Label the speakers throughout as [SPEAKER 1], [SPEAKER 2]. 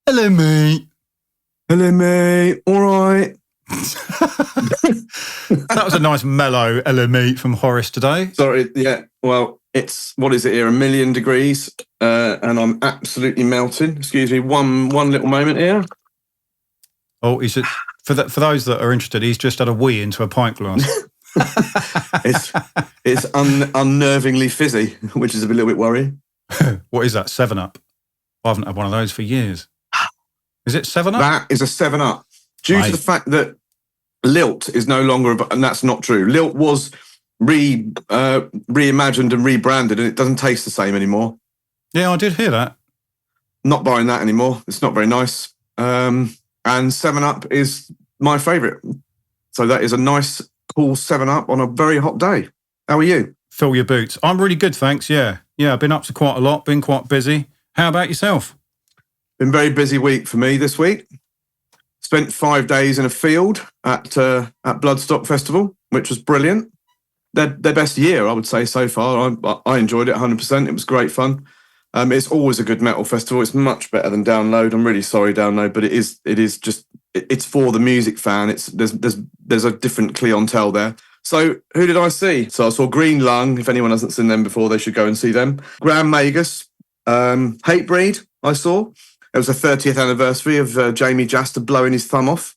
[SPEAKER 1] Hello, mate.
[SPEAKER 2] Hello, mate. All right.
[SPEAKER 1] That was a nice mellow hello, mate from Horace today.
[SPEAKER 2] Sorry, yeah. Well, it's, what is it here, 1,000,000 degrees, and I'm absolutely melting. Excuse me, one little moment here.
[SPEAKER 1] Oh, he's just, for those that are interested, he's just had a wee into a pint glass.
[SPEAKER 2] It's unnervingly fizzy, which is a little bit worrying.
[SPEAKER 1] What is that, 7-Up? I haven't had one of those for years. Is it 7-Up?
[SPEAKER 2] That is a 7-Up. Due to the fact that Lilt is no longer, and that's not true. Lilt was reimagined and rebranded, and it doesn't taste the same anymore.
[SPEAKER 1] Yeah, I did hear that.
[SPEAKER 2] Not buying that anymore. It's not very nice. And 7-Up is my favourite. So that is a nice, cool 7-Up on a very hot day. How are you?
[SPEAKER 1] Fill your boots. I'm really good, thanks, yeah. Yeah, I've been up to quite a lot, been quite busy. How about yourself?
[SPEAKER 2] Been a very busy week for me this week. Spent 5 days in a field at Bloodstock Festival, which was brilliant. Their best year, I would say, so far. I enjoyed it 100%. It was great fun. It's always a good metal festival. It's much better than Download. I'm really sorry, Download, but it's for the music fan. There's a different clientele there. So who did I see? So I saw Green Lung. If anyone hasn't seen them before, they should go and see them. Graham Magus, Hatebreed, I saw. It was the 30th anniversary of Jamie Jaster blowing his thumb off,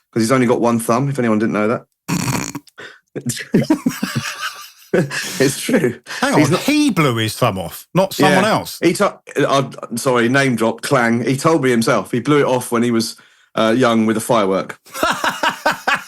[SPEAKER 2] because he's only got one thumb, if anyone didn't know that. It's true.
[SPEAKER 1] Hang on, he blew his thumb off, not someone else.
[SPEAKER 2] Sorry, name drop, Clang. He told me himself. He blew it off when he was young with a firework.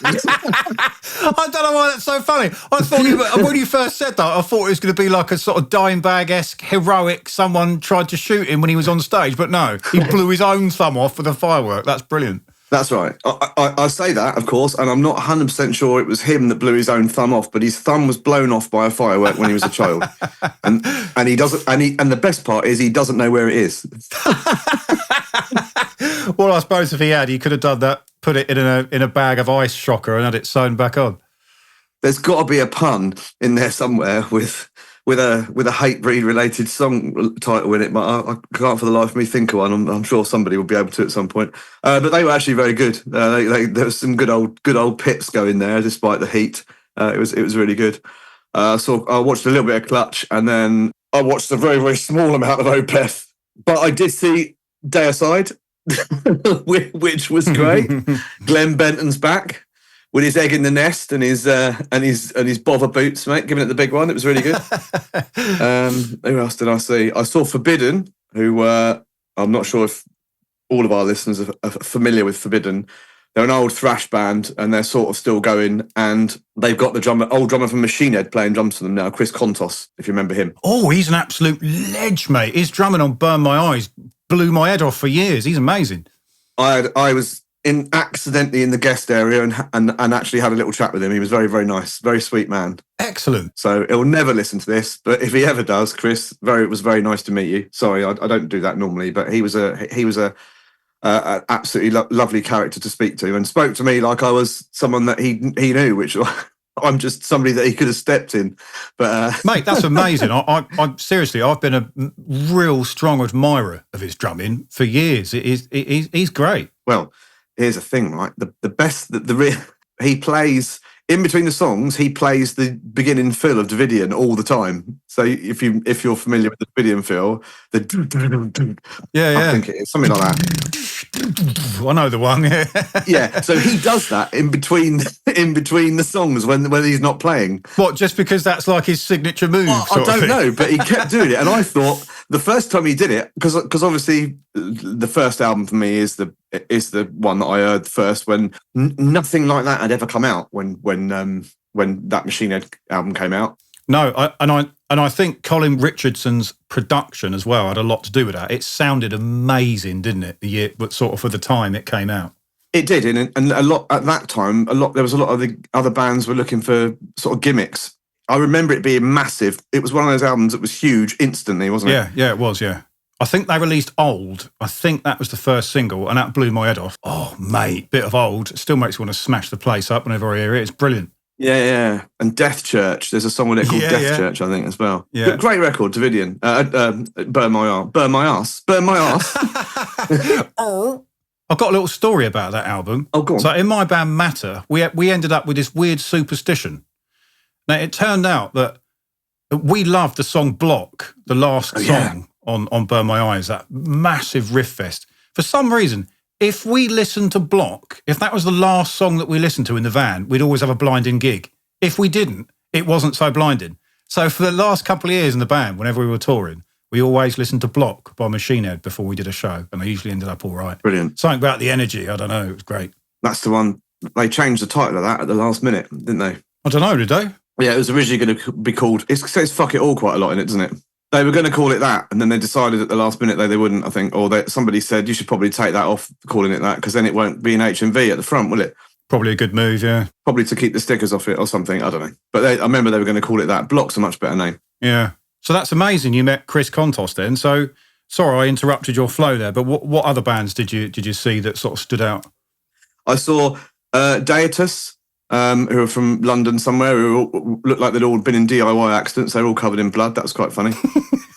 [SPEAKER 1] I don't know why that's so funny. I thought when you first said that, I thought it was going to be like a sort of Dimebag-esque heroic, someone tried to shoot him when he was on stage, but no, he blew his own thumb off with a firework. That's brilliant.
[SPEAKER 2] That's right. I say that, of course, and I'm not 100% sure it was him that blew his own thumb off, but his thumb was blown off by a firework when he was a child, and he doesn't. And the best part is he doesn't know where it is.
[SPEAKER 1] Well, I suppose if he had, he could have done that. Put it in a bag of ice shocker and had it sewn back on.
[SPEAKER 2] There's got to be a pun in there somewhere with a Hatebreed related song title in it, but I can't for the life of me think of one. I'm sure somebody will be able to at some point. But they were actually very good. There was some good old pits going there despite the heat. It was really good. So I watched a little bit of Clutch, and then I watched a very, very small amount of Opeth. But I did see Deicide, which was great. Glenn Benton's back with his egg in the nest and his bother boots, mate, giving it the big one. It was really good. Who else did I see? I saw Forbidden, who I'm not sure if all of our listeners are familiar with Forbidden. They're an old thrash band, and they're sort of still going, and they've got the old drummer from Machine Head playing drums for them now, Chris Kontos, if you remember him.
[SPEAKER 1] Oh, he's an absolute ledge, mate. His drumming on Burn My Eyes blew my head off for years. He's amazing.
[SPEAKER 2] I was accidentally in the guest area and actually had a little chat with him. He was very, very nice, very sweet man.
[SPEAKER 1] Excellent.
[SPEAKER 2] So he'll never listen to this, but if he ever does, Chris, it was very nice to meet you. Sorry, I don't do that normally, but he was a absolutely lovely character to speak to, and spoke to me like I was someone that he knew, which I'm just somebody that he could have stepped in. But
[SPEAKER 1] mate, that's amazing. I seriously, I've been a real strong admirer of his drumming for years. He's great.
[SPEAKER 2] Well, here's the thing, right? He plays in between the songs. He plays the beginning fill of Davidian all the time. So if you're familiar with the Davidian fill, I think it is something like that.
[SPEAKER 1] I know the one.
[SPEAKER 2] Yeah. So he does that in between the songs when he's not playing.
[SPEAKER 1] What? Just because that's like his signature move?
[SPEAKER 2] Well, I don't know, but he kept doing it, and I thought the first time he did it, because obviously the first album for me is the one that I heard first when nothing like that had ever come out when that Machine Head album came out.
[SPEAKER 1] No, I think Colin Richardson's production as well had a lot to do with that. It sounded amazing, didn't it? The year, but sort of for the time it came out.
[SPEAKER 2] It did, and a lot at that time. There was a lot of the other bands were looking for sort of gimmicks. I remember it being massive. It was one of those albums that was huge instantly, wasn't it?
[SPEAKER 1] Yeah, it was. Yeah, I think they released Old. I think that was the first single, and that blew my head off. Oh, mate, bit of Old still makes me want to smash the place up whenever I hear it. It's brilliant.
[SPEAKER 2] Yeah. And Death Church. There's a song with it called Death Church, I think, as well.
[SPEAKER 1] Yeah.
[SPEAKER 2] Great record, Davidian. Burn my arse. Burn my arse. Burn my arse.
[SPEAKER 1] I've got a little story about that album.
[SPEAKER 2] Oh, go on.
[SPEAKER 1] So in my band Matter, we ended up with this weird superstition. Now, it turned out that we loved the song Block, the last song on Burn My Eyes, that massive riff fest. For some reason, if we listened to Block, if that was the last song that we listened to in the van, we'd always have a blinding gig. If we didn't, it wasn't so blinding. So for the last couple of years in the band, whenever we were touring, we always listened to Block by Machine Head before we did a show, and they usually ended up all right.
[SPEAKER 2] Brilliant.
[SPEAKER 1] Something about the energy, I don't know, it was great.
[SPEAKER 2] That's the one. They changed the title of that at the last minute, didn't they?
[SPEAKER 1] I don't know, did they?
[SPEAKER 2] Yeah, it was originally going to be called... It says Fuck It All quite a lot in it, doesn't it? They were going to call it that, and then they decided at the last minute they wouldn't, I think, or somebody said, you should probably take that off calling it that, because then it won't be an HMV at the front, will it?
[SPEAKER 1] Probably a good move, yeah.
[SPEAKER 2] Probably to keep the stickers off it or something, I don't know. But I remember they were going to call it that. Block's a much better name.
[SPEAKER 1] Yeah. So that's amazing. You met Chris Kontos then. So, sorry I interrupted your flow there, but what other bands did you see that sort of stood out?
[SPEAKER 2] I saw Deatus, who are from London somewhere, who looked like they'd all been in DIY accidents. They were all covered in blood. That was quite funny.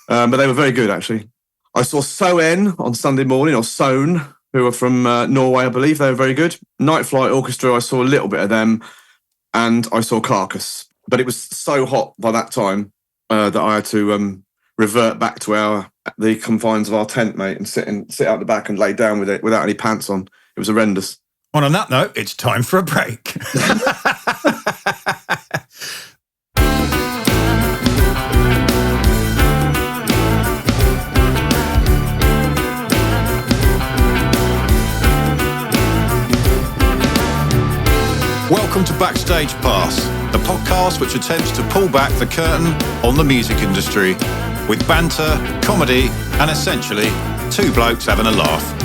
[SPEAKER 2] But they were very good, actually. I saw Soen on Sunday morning, or Soen, who are from Norway, I believe. They were very good. Night Flight Orchestra, I saw a little bit of them. And I saw Carcass. But it was so hot by that time that I had to revert back to the confines of our tent, mate, and sit out the back and lay down with it without any pants on. It was horrendous.
[SPEAKER 1] On that note, it's time for a break. Welcome to Backstage Pass, the podcast which attempts to pull back the curtain on the music industry with banter, comedy, and essentially two blokes having a laugh.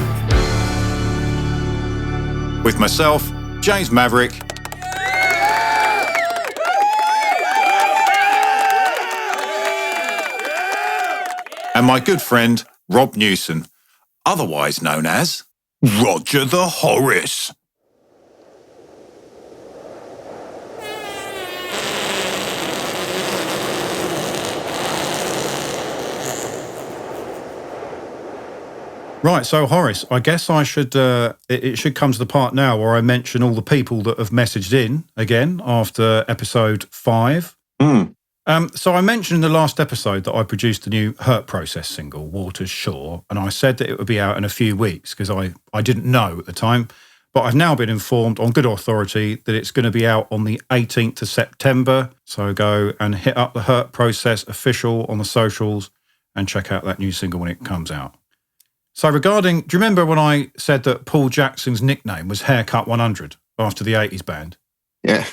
[SPEAKER 1] With myself, James Maverick, and my good friend, Rob Newson, otherwise known as Roger the Horace. Right, so Horace, I guess I should, it should come to the part now where I mention all the people that have messaged in again after episode 5. So I mentioned in the last episode that I produced the new Hurt Process single, Waters Shore, and I said that it would be out in a few weeks because I didn't know at the time, but I've now been informed on good authority that it's going to be out on the 18th of September. So go and hit up the Hurt Process official on the socials and check out that new single when it comes out. So regarding, do you remember when I said that Paul Jackson's nickname was Haircut 100 after the 80s band?
[SPEAKER 2] Yeah.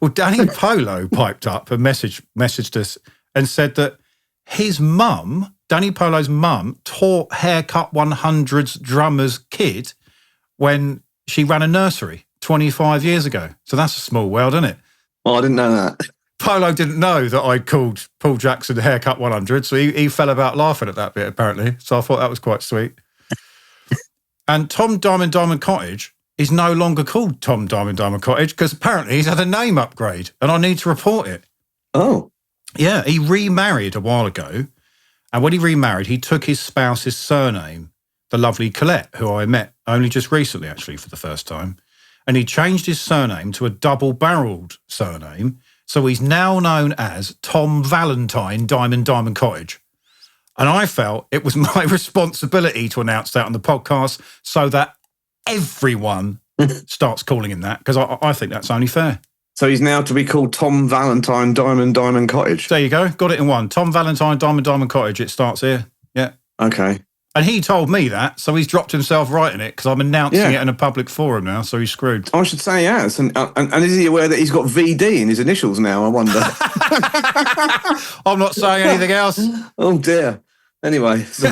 [SPEAKER 1] Well, Danny Polo piped up and messaged us and said that his mum, Danny Polo's mum, taught Haircut 100's drummer's kid when she ran a nursery 25 years ago. So that's a small world, isn't it?
[SPEAKER 2] Oh, I didn't know that.
[SPEAKER 1] Polo didn't know that I called Paul Jackson Haircut 100, so he fell about laughing at that bit, apparently. So I thought that was quite sweet. And Tom Diamond Cottage is no longer called Tom Diamond Cottage because apparently he's had a name upgrade, and I need to report it.
[SPEAKER 2] Oh.
[SPEAKER 1] Yeah, he remarried a while ago, and when he remarried, he took his spouse's surname, the lovely Colette, who I met only just recently, actually, for the first time. And he changed his surname to a double-barreled surname, so he's now known as Tom Valentine Diamond Cottage. And I felt it was my responsibility to announce that on the podcast so that everyone starts calling him that, because I think that's only fair.
[SPEAKER 2] So he's now to be called Tom Valentine Diamond Cottage.
[SPEAKER 1] There you go. Got it in one. Tom Valentine Diamond Cottage. It starts here. Yeah.
[SPEAKER 2] Okay.
[SPEAKER 1] And he told me that, so he's dropped himself right in it because I'm announcing it in a public forum now, so he's screwed.
[SPEAKER 2] I should say yes. And is he aware that he's got VD in his initials now, I wonder?
[SPEAKER 1] I'm not saying anything else.
[SPEAKER 2] Oh, dear. Anyway. So,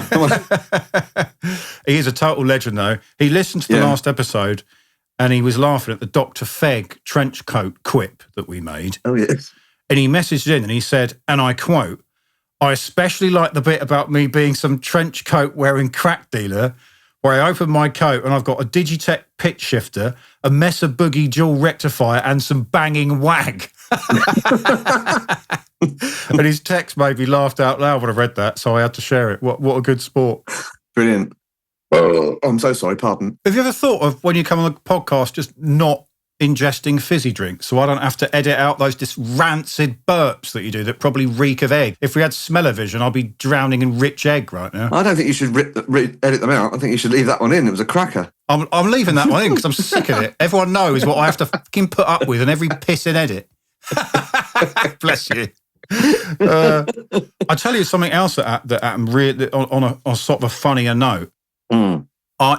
[SPEAKER 1] he is a total legend, though. He listened to the last episode and he was laughing at the Dr. Fegg trench coat quip that we made.
[SPEAKER 2] Oh, yes.
[SPEAKER 1] And he messaged in and he said, and I quote, "I especially like the bit about me being some trench coat wearing crack dealer, where I open my coat and I've got a Digitech pitch shifter, a Messer Boogie dual rectifier, and some banging wag. And his text made me laugh out loud when I read that, so I had to share it. What a good sport.
[SPEAKER 2] Brilliant. Oh, I'm so sorry, pardon.
[SPEAKER 1] Have you ever thought of, when you come on the podcast, just not ingesting fizzy drinks so I don't have to edit out those just rancid burps that you do that probably reek of egg? If we had smell-o-vision, I'd be drowning in rich egg right now.
[SPEAKER 2] I don't think you should edit them out. I think you should leave that one in. It was a cracker.
[SPEAKER 1] I'm leaving that one in because I'm sick of it. Everyone knows what I have to fucking put up with in every pissing edit. Bless you. I'll tell you something else that happened really, on a sort of a funnier note.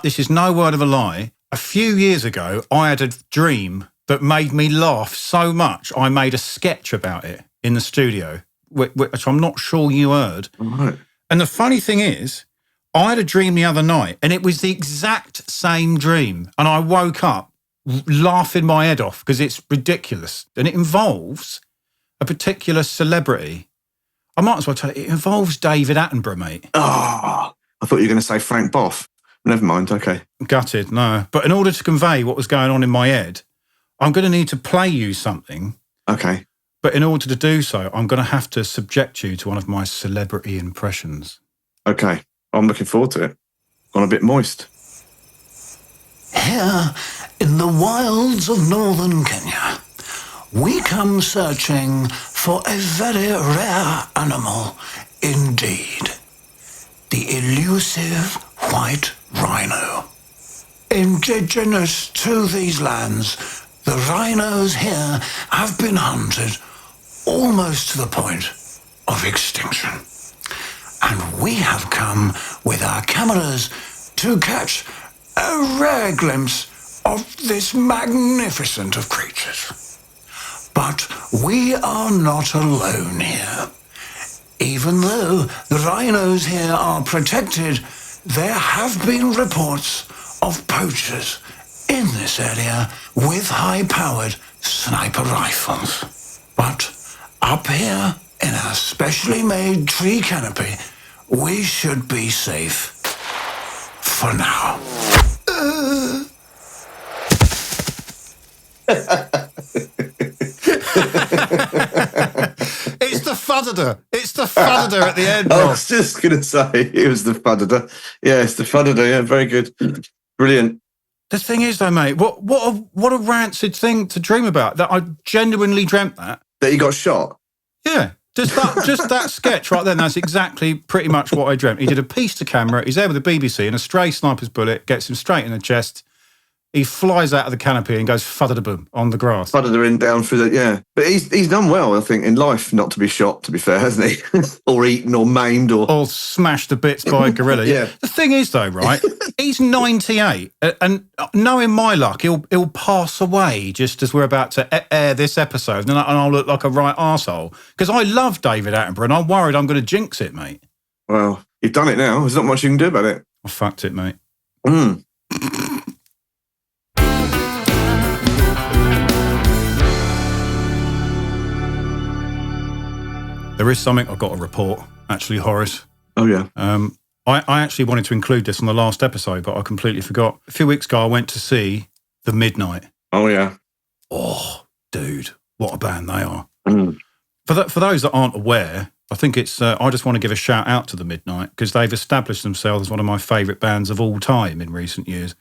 [SPEAKER 1] This is no word of a lie. A few years ago, I had a dream that made me laugh so much, I made a sketch about it in the studio, which I'm not sure you heard.
[SPEAKER 2] Right.
[SPEAKER 1] And the funny thing is, I had a dream the other night, and it was the exact same dream. And I woke up laughing my head off because it's ridiculous. And it involves a particular celebrity. I might as well tell you, it involves David Attenborough, mate.
[SPEAKER 2] Oh, I thought you were going to say Frank Boff. Never mind, okay.
[SPEAKER 1] Gutted, no. But in order to convey what was going on in my head, I'm going to need to play you something.
[SPEAKER 2] Okay.
[SPEAKER 1] But in order to do so, I'm going to have to subject you to one of my celebrity impressions.
[SPEAKER 2] Okay. I'm looking forward to it. Gone a bit moist.
[SPEAKER 3] Here in the wilds of northern Kenya, we come searching for a very rare animal indeed. The elusive white rhino. Indigenous to these lands, the rhinos here have been hunted almost to the point of extinction. And we have come with our cameras to catch a rare glimpse of this magnificent of creatures. But we are not alone here. Even though the rhinos here are protected, there have been reports of poachers in this area with high-powered sniper rifles. But up here in our specially made tree canopy, we should be safe for now.
[SPEAKER 1] It's the fudder. It's the fudder at the end.
[SPEAKER 2] I was just going to say, it was the fudder. Yeah, it's the fudder. Yeah, very good. Brilliant.
[SPEAKER 1] The thing is, though, mate, what a rancid thing to dream about. That I genuinely dreamt that.
[SPEAKER 2] That he got shot?
[SPEAKER 1] Yeah. Just that sketch right then, that's exactly pretty much what I dreamt. He did a piece to camera, he's there with the BBC, and a stray sniper's bullet gets him straight in the chest. He flies out of the canopy and goes fudder-da-boom on the grass.
[SPEAKER 2] Fudder in down through the, yeah. But he's done well, I think, in life not to be shot, to be fair, hasn't he? Or eaten or maimed or
[SPEAKER 1] smashed to bits by a gorilla.
[SPEAKER 2] Yeah.
[SPEAKER 1] The thing is, though, right, he's 98, and knowing my luck, he'll pass away just as we're about to air this episode, and I'll look like a right arsehole. Because I love David Attenborough, and I'm worried I'm going to jinx it, mate.
[SPEAKER 2] Well, you've done it now. There's not much you can do about it.
[SPEAKER 1] I fucked it, mate. There is something I've got to report, actually, Horace.
[SPEAKER 2] Oh, yeah.
[SPEAKER 1] I actually wanted to include this on the last episode, but I completely forgot. A few weeks ago, I went to see The Midnight.
[SPEAKER 2] Oh, yeah.
[SPEAKER 1] Oh, dude, what a band they are.
[SPEAKER 2] Mm.
[SPEAKER 1] For those that aren't aware, I think it's, I just want to give a shout out to The Midnight because they've established themselves as one of my favourite bands of all time in recent years,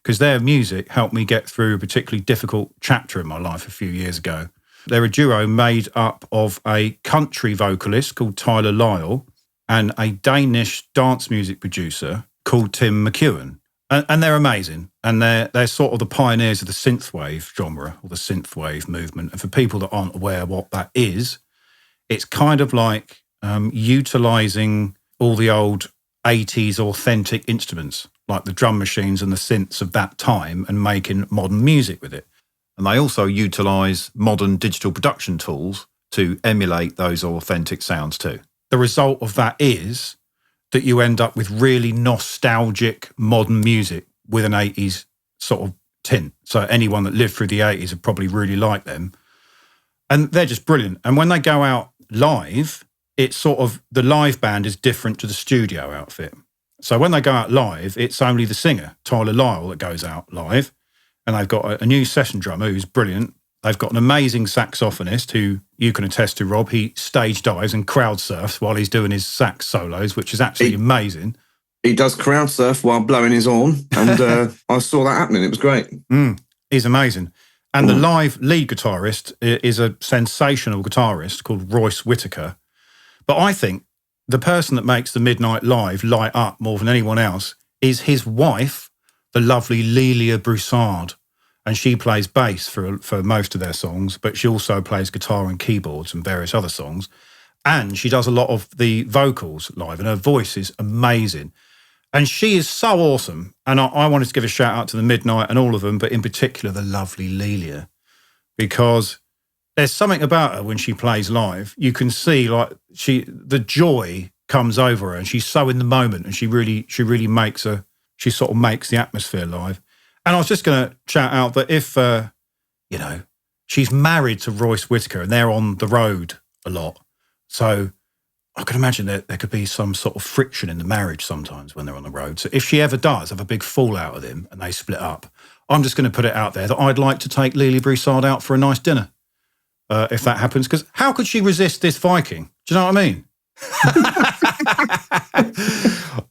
[SPEAKER 1] because their music helped me get through a particularly difficult chapter in my life a few years ago. They're a duo made up of a country vocalist called Tyler Lyle and a Danish dance music producer called Tim McEwen. And they're amazing. And they're sort of the pioneers of the synthwave genre or the synthwave movement. And for people that aren't aware what that is, it's kind of like utilising all the old 80s authentic instruments, like the drum machines and the synths of that time, and making modern music with it. And they also utilise modern digital production tools to emulate those authentic sounds too. The result of that is that you end up with really nostalgic modern music with an 80s sort of tint. So anyone that lived through the 80s would probably really like them. And they're just brilliant. And when they go out live, it's sort of, the live band is different to the studio outfit. So when they go out live, it's only the singer, Tyler Lyle, that goes out live. And they've got a new session drummer who's brilliant. They've got an amazing saxophonist who you can attest to, Rob. He stage dives and crowd surfs while he's doing his sax solos, which is absolutely amazing.
[SPEAKER 2] He does crowd surf while blowing his horn, and I saw that happening. It was great.
[SPEAKER 1] He's amazing. And the live lead guitarist is a sensational guitarist called Royce Whitaker. But I think the person that makes the Midnight Live light up more than anyone else is his wife, the lovely Lelia Broussard. And she plays bass for most of their songs, but she also plays guitar and keyboards and various other songs. And she does a lot of the vocals live, and her voice is amazing. And she is so awesome. And I wanted to give a shout out to the Midnight and all of them, but in particular the lovely Lelia, because there's something about her when she plays live. You can see like the joy comes over her, and she's so in the moment, and she really makes sort of makes the atmosphere live. And I was just going to shout out that if, she's married to Royce Whitaker and they're on the road a lot. So I can imagine that there could be some sort of friction in the marriage sometimes when they're on the road. So if she ever does have a big fallout with him and they split up, I'm just going to put it out there that I'd like to take Lelia Broussard out for a nice dinner if that happens. Because how could she resist this Viking? Do you know what I mean?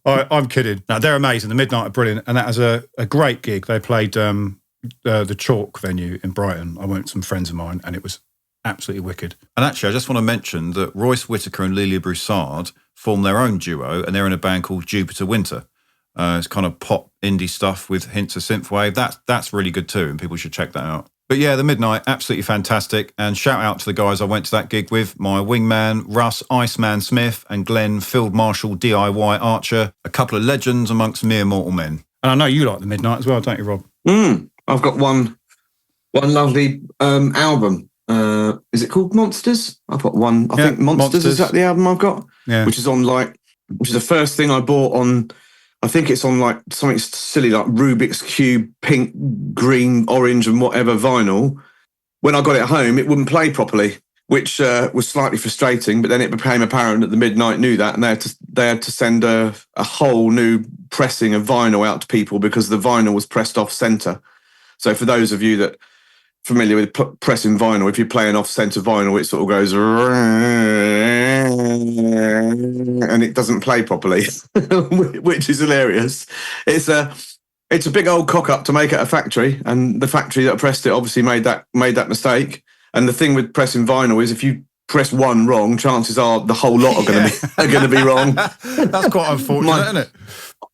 [SPEAKER 1] I'm kidding. No, they're amazing. The Midnight are brilliant, and that was a great gig. They played the Chalk venue in Brighton. I went with some friends of mine, and it was absolutely wicked. And actually, I just want to mention that Royce Whitaker and Lelia Broussard formed their own duo, and they're in a band called Jupiter Winter. It's kind of pop indie stuff with hints of synthwave. That's really good too, and people should check that out. But yeah, the Midnight, absolutely fantastic. And shout out to the guys I went to that gig with, my wingman, Russ Iceman Smith, and Glenn Field Marshal DIY Archer, a couple of legends amongst mere mortal men. And I know you like the Midnight as well, don't you, Rob?
[SPEAKER 2] I've got one lovely album. Is it called Monsters? I've got one. I think Monsters, is that the album I've got?
[SPEAKER 1] Yeah.
[SPEAKER 2] Which is the first thing I bought on, I think it's on like something silly like Rubik's Cube, pink, green, orange and whatever vinyl. When I got it home, it wouldn't play properly, which was slightly frustrating, but then it became apparent that the Midnight knew that, and they had to send a whole new pressing of vinyl out to people because the vinyl was pressed off centre. So for those of you that are familiar with pressing vinyl, if you're playing off centre vinyl, it sort of goes and it doesn't play properly, which is hilarious. It's a big old cock up to make at a factory, and the factory that pressed it obviously made that mistake. And the thing with pressing vinyl is if you press one wrong, chances are the whole lot are going to be wrong.
[SPEAKER 1] That's quite unfortunate, isn't it?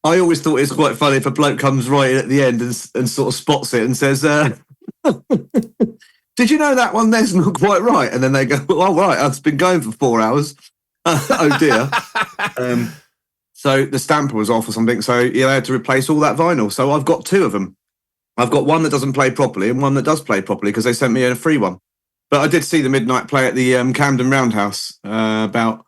[SPEAKER 2] I always thought it's quite funny if a bloke comes right in at the end and sort of spots it and says, did you know that one there's not quite right? And then they go, oh, right, it's been going for 4 hours. Oh, dear. So the stamper was off or something, so you had to replace all that vinyl. So I've got two of them. I've got one that doesn't play properly and one that does play properly because they sent me a free one. But I did see the Midnight play at the Camden Roundhouse about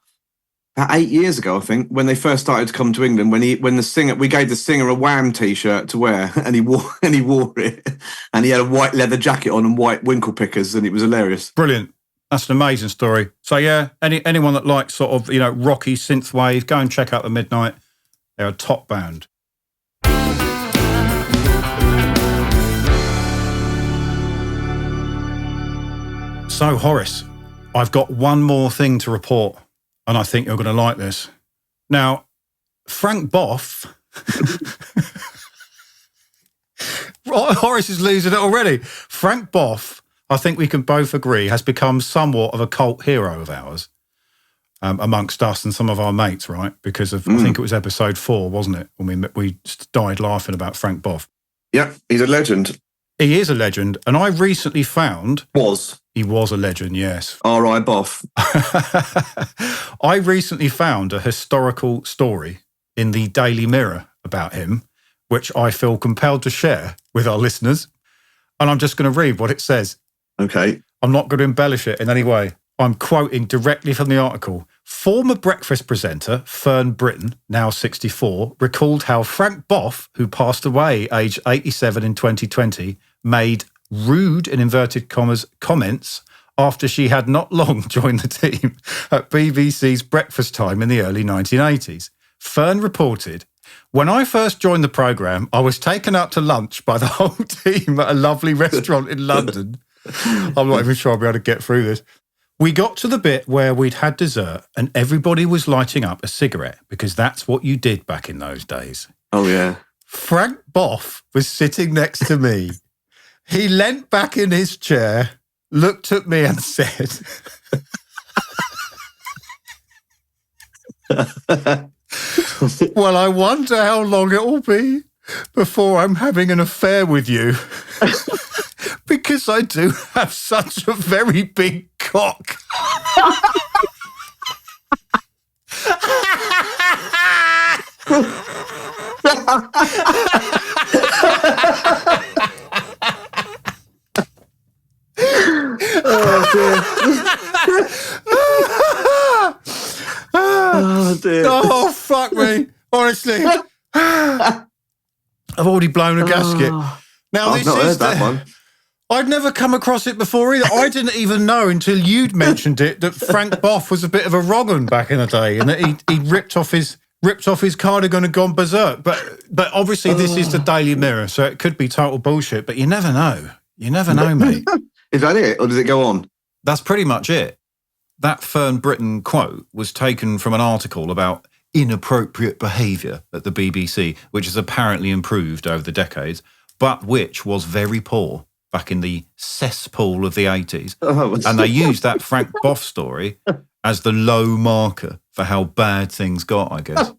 [SPEAKER 2] 8 years ago, I think, when they first started to come to England. When the singer, we gave the singer a Wham T-shirt to wear, and he wore it, and he had a white leather jacket on and white winkle pickers, and it was hilarious.
[SPEAKER 1] Brilliant. That's an amazing story. So yeah, anyone that likes sort of rocky synthwave, go and check out the Midnight. They're a top band. So Horace, I've got one more thing to report, and I think you're going to like this. Now, Frank Boff, Horace is losing it already. Frank Boff, I think we can both agree, has become somewhat of a cult hero of ours amongst us and some of our mates, right? Because of, I think it was episode 4, wasn't it? When we died laughing about Frank Boff.
[SPEAKER 2] Yeah, he's a legend.
[SPEAKER 1] He is a legend. And I recently found... He was a legend, yes.
[SPEAKER 2] R.I. Boff.
[SPEAKER 1] I recently found a historical story in the Daily Mirror about him, which I feel compelled to share with our listeners. And I'm just going to read what it says.
[SPEAKER 2] Okay.
[SPEAKER 1] I'm not going to embellish it in any way. I'm quoting directly from the article. Former breakfast presenter Fern Britton, now 64, recalled how Frank Boff, who passed away aged 87 in 2020, made rude, in inverted commas, comments after she had not long joined the team at BBC's Breakfast Time in the early 1980s. Fern reported When I first joined the programme, I was taken out to lunch by the whole team at a lovely restaurant in London. I'm not even sure I'll be able to get through this. We got to the bit where we'd had dessert and everybody was lighting up a cigarette because that's what you did back in those days.
[SPEAKER 2] Oh, yeah.
[SPEAKER 1] Frank Boff was sitting next to me. He leant back in his chair, looked at me and said, well, I wonder how long it will be before I'm having an affair with you. Because I do have such a very big cock.
[SPEAKER 2] Oh, dear. Oh, dear.
[SPEAKER 1] Oh, fuck me. Honestly. I've already blown a gasket. Now,
[SPEAKER 2] I've not heard that one.
[SPEAKER 1] I'd never come across it before either. I didn't even know until you'd mentioned it that Frank Boff was a bit of a wrong-un back in the day and that he ripped off his cardigan and gone berserk. But obviously this is the Daily Mirror, so it could be total bullshit, but you never know. You never know, mate.
[SPEAKER 2] Is that it, or does it go on?
[SPEAKER 1] That's pretty much it. That Fern Britton quote was taken from an article about inappropriate behaviour at the BBC, which has apparently improved over the decades, but which was very poor back in the cesspool of the 80s.
[SPEAKER 2] Oh.
[SPEAKER 1] And they used that Frank Boff story as the low marker for how bad things got, I guess.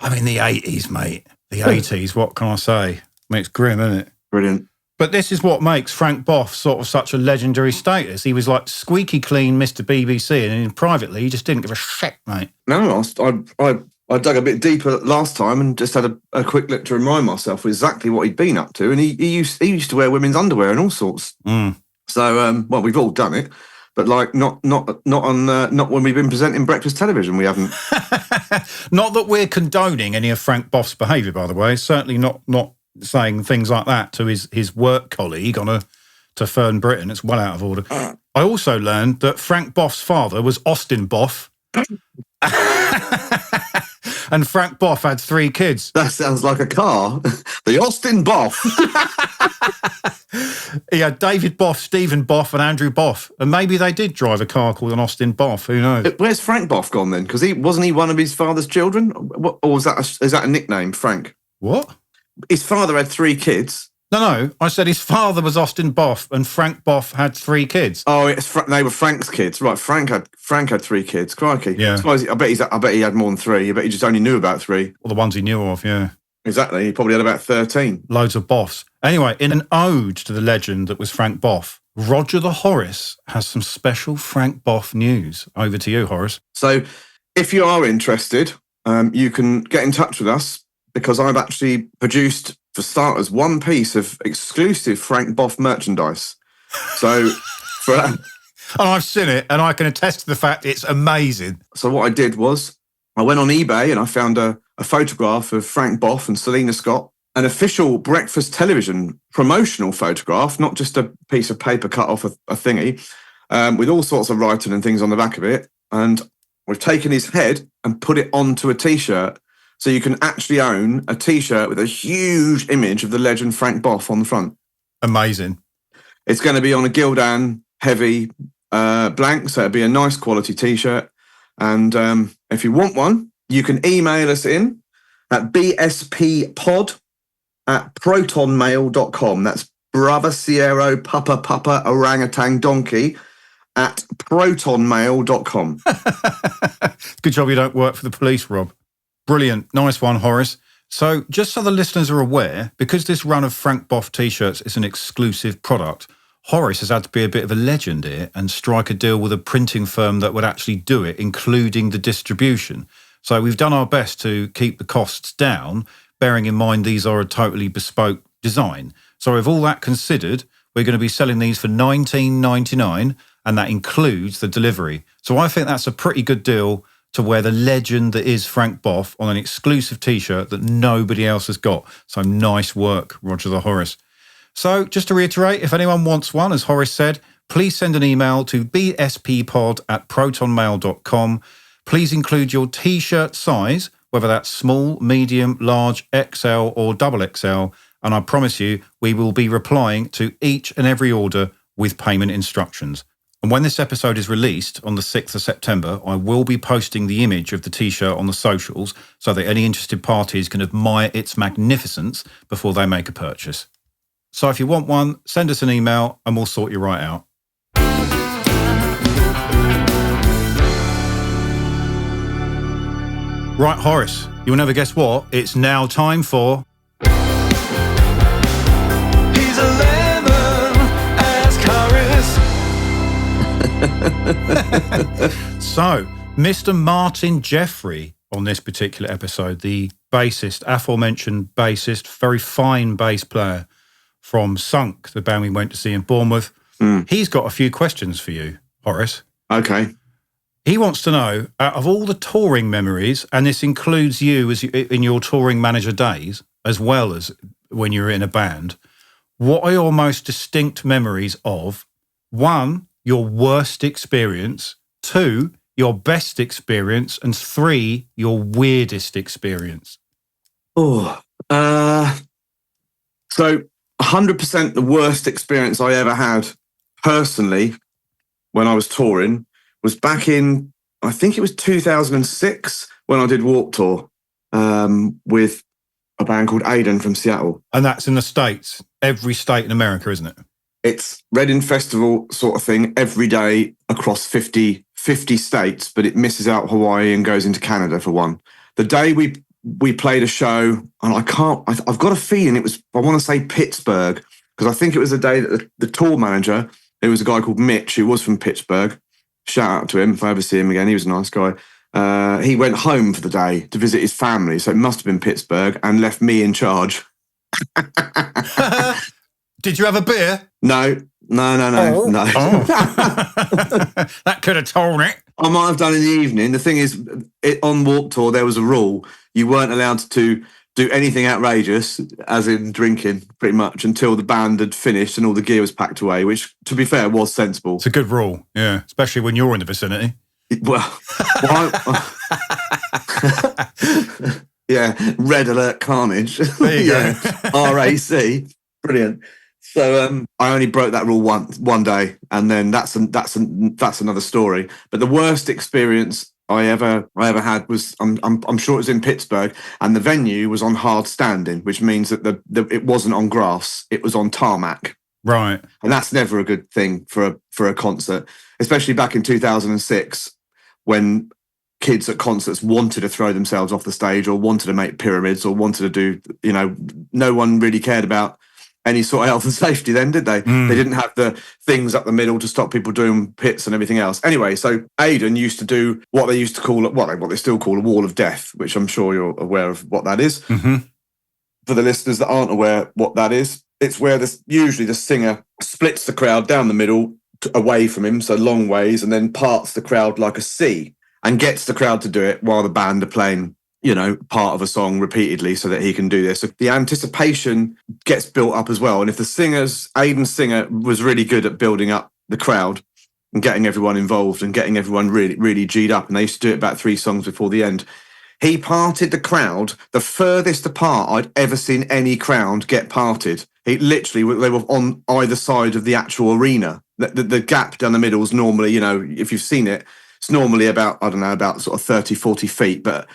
[SPEAKER 1] I mean, the 80s, mate. The 80s, what can I say? I mean, it's grim, isn't it?
[SPEAKER 2] Brilliant.
[SPEAKER 1] But this is what makes Frank Boff sort of such a legendary status. He was like squeaky clean Mr. BBC, and privately, he just didn't give a shit, mate.
[SPEAKER 2] No, I dug a bit deeper last time and just had a quick look to remind myself exactly what he'd been up to. And he used to wear women's underwear and all sorts.
[SPEAKER 1] Mm.
[SPEAKER 2] So, well, we've all done it, but like not when we've been presenting breakfast television. We haven't.
[SPEAKER 1] Not that we're condoning any of Frank Boff's behaviour, by the way. Certainly not saying things like that to his work colleague to Fern Britton. It's well out of order. I also learned that Frank Boff's father was Austin Boff. And Frank Boff had 3 kids.
[SPEAKER 2] That sounds like a car. The Austin Boff.
[SPEAKER 1] He had David Boff, Stephen Boff and Andrew Boff. And maybe they did drive a car called an Austin Boff. Who knows?
[SPEAKER 2] Where's Frank Boff gone then? Because wasn't he one of his father's children? Or is that a nickname, Frank?
[SPEAKER 1] What?
[SPEAKER 2] His father had 3 kids.
[SPEAKER 1] No. I said his father was Austin Boff and Frank Boff had 3 kids.
[SPEAKER 2] Oh, they were Frank's kids, right? Frank had 3 kids. Crikey!
[SPEAKER 1] Yeah.
[SPEAKER 2] I bet he had more than 3. I bet he just only knew about 3.
[SPEAKER 1] Well, the ones he knew of, yeah.
[SPEAKER 2] Exactly. He probably had about 13.
[SPEAKER 1] Loads of Boffs. Anyway, in an ode to the legend that was Frank Boff, Roger the Horace has some special Frank Boff news. Over to you, Horace.
[SPEAKER 2] So, if you are interested, you can get in touch with us because I've actually produced, for starters, 1 piece of exclusive Frank Boff merchandise. So,
[SPEAKER 1] and I've seen it, and I can attest to the fact it's amazing.
[SPEAKER 2] So what I did was I went on eBay and I found a photograph of Frank Boff and Selena Scott, an official breakfast television promotional photograph, not just a piece of paper cut off a thingy, with all sorts of writing and things on the back of it. And we've taken his head and put it onto a T-shirt. So you can actually own a T-shirt with a huge image of the legend Frank Boff on the front.
[SPEAKER 1] Amazing.
[SPEAKER 2] It's going to be on a Gildan heavy blank, so it'll be a nice quality T-shirt. And if you want one, you can email us in at bsppod@protonmail.com. That's Brother Sierra Papa Orangutan Donkey at protonmail.com.
[SPEAKER 1] Good job you don't work for the police, Rob. Brilliant. Nice one, Horace. So just so the listeners are aware, because this run of Frank Boff T-shirts is an exclusive product, Horace has had to be a bit of a legend here and strike a deal with a printing firm that would actually do it, including the distribution. So we've done our best to keep the costs down, bearing in mind these are a totally bespoke design. So with all that considered, we're going to be selling these for $19.99, and that includes the delivery. So I think that's a pretty good deal to wear the legend that is Frank Boff on an exclusive T-shirt that nobody else has got. So nice work, Roger the Horace. So just to reiterate, if anyone wants one, as Horace said, please send an email to bsppod@protonmail.com. Please include your T-shirt size whether that's small, medium, large, XL or double XL. And I promise you, we will be replying to each and every order with payment instructions. And when this episode is released on the 6th of September, I will be posting the image of the T-shirt on the socials so that any interested parties can admire its magnificence before they make a purchase. So if you want one, send us an email and we'll sort you right out. Right, Horace, you'll never guess what? It's now time for...
[SPEAKER 4] He's a lemon, ask Horace.
[SPEAKER 1] So, Mr. Martin Jeffrey on this particular episode, the bassist, aforementioned bassist, very fine bass player from Sunk, the band we went to see in Bournemouth. He's got a few questions for you, Horace.
[SPEAKER 2] Okay.
[SPEAKER 1] He wants to know, out of all the touring memories, and this includes you as in your touring manager days, as well as when you were in a band, what are your most distinct memories of, 1, your worst experience, 2, your best experience, and 3, your weirdest experience?
[SPEAKER 2] So 100% the worst experience I ever had personally when I was touring was back in, I think it was 2006 when I did Warped Tour with a band called Aiden from Seattle.
[SPEAKER 1] And that's in the States, every state in America, isn't it?
[SPEAKER 2] It's Reading Festival sort of thing every day across 50 states, but it misses out Hawaii and goes into Canada for one. The day we played a show, and I've got a feeling it was, I want to say Pittsburgh, because I think it was the day that the tour manager, it was a guy called Mitch, who was from Pittsburgh. Shout out to him if I ever see him again. He was a nice guy. He went home for the day to visit his family, so it must have been Pittsburgh, and left me in charge.
[SPEAKER 1] Did you have a beer?
[SPEAKER 2] No.
[SPEAKER 1] Oh. That could have told it.
[SPEAKER 2] I might have done in the evening. The thing is, on Warped Tour, there was a rule. You weren't allowed to do anything outrageous, as in drinking, pretty much, until the band had finished and all the gear was packed away, which, to be fair, was sensible.
[SPEAKER 1] It's a good rule, yeah, especially when you're in the vicinity.
[SPEAKER 2] Yeah, red alert carnage.
[SPEAKER 1] There you go.
[SPEAKER 2] RAC. Brilliant. So I only broke that rule one day, and then that's another story. But the worst experience I ever had was I'm sure it was in Pittsburgh, and the venue was on hard standing, which means that it wasn't on grass, it was on tarmac.
[SPEAKER 1] Right.
[SPEAKER 2] And that's never a good thing for a concert, especially back in 2006 when kids at concerts wanted to throw themselves off the stage or wanted to make pyramids or wanted to do, no one really cared about any sort of health and safety then, did they? They didn't have the things up the middle to stop people doing pits and everything else. Anyway, so Aiden used to do what they used to call, what they still call a wall of death, which I'm sure you're aware of what that is.
[SPEAKER 1] Mm-hmm.
[SPEAKER 2] For the listeners that aren't aware what that is, it's where usually the singer splits the crowd down the middle away from him, so long ways, and then parts the crowd like a C and gets the crowd to do it while the band are playing, part of a song repeatedly so that he can do this. So the anticipation gets built up as well. And if Aiden's singer was really good at building up the crowd and getting everyone involved and getting everyone really, really G'd up, and they used to do it about 3 songs before the end, he parted the crowd the furthest apart I'd ever seen any crowd get parted. They were on either side of the actual arena. The gap down the middle is normally, if you've seen it, it's normally about sort of 30, 40 feet. But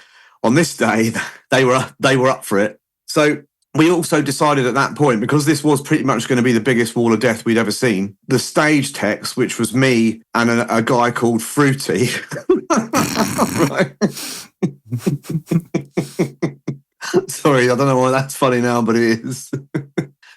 [SPEAKER 2] on this day, they were up for it. So we also decided at that point, because this was pretty much going to be the biggest wall of death we'd ever seen, the stage text, which was me and a guy called Fruity. Right. Sorry, I don't know why that's funny now, but it is.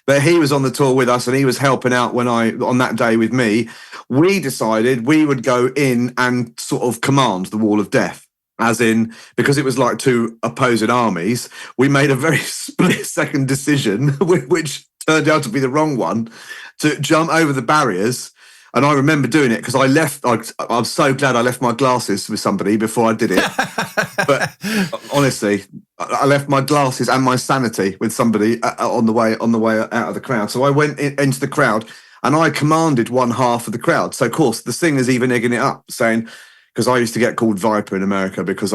[SPEAKER 2] But he was on the tour with us and he was helping out on that day with me. We decided we would go in and sort of command the wall of death. As in, because it was like 2 opposing armies, we made a very split-second decision, which turned out to be the wrong one, to jump over the barriers. And I remember doing it because I'm so glad I left my glasses with somebody before I did it. But honestly, I left my glasses and my sanity with somebody on the way out of the crowd. So I went into the crowd and I commanded one half of the crowd. So of course the singer's even egging it up, saying, because I used to get called Viper in America because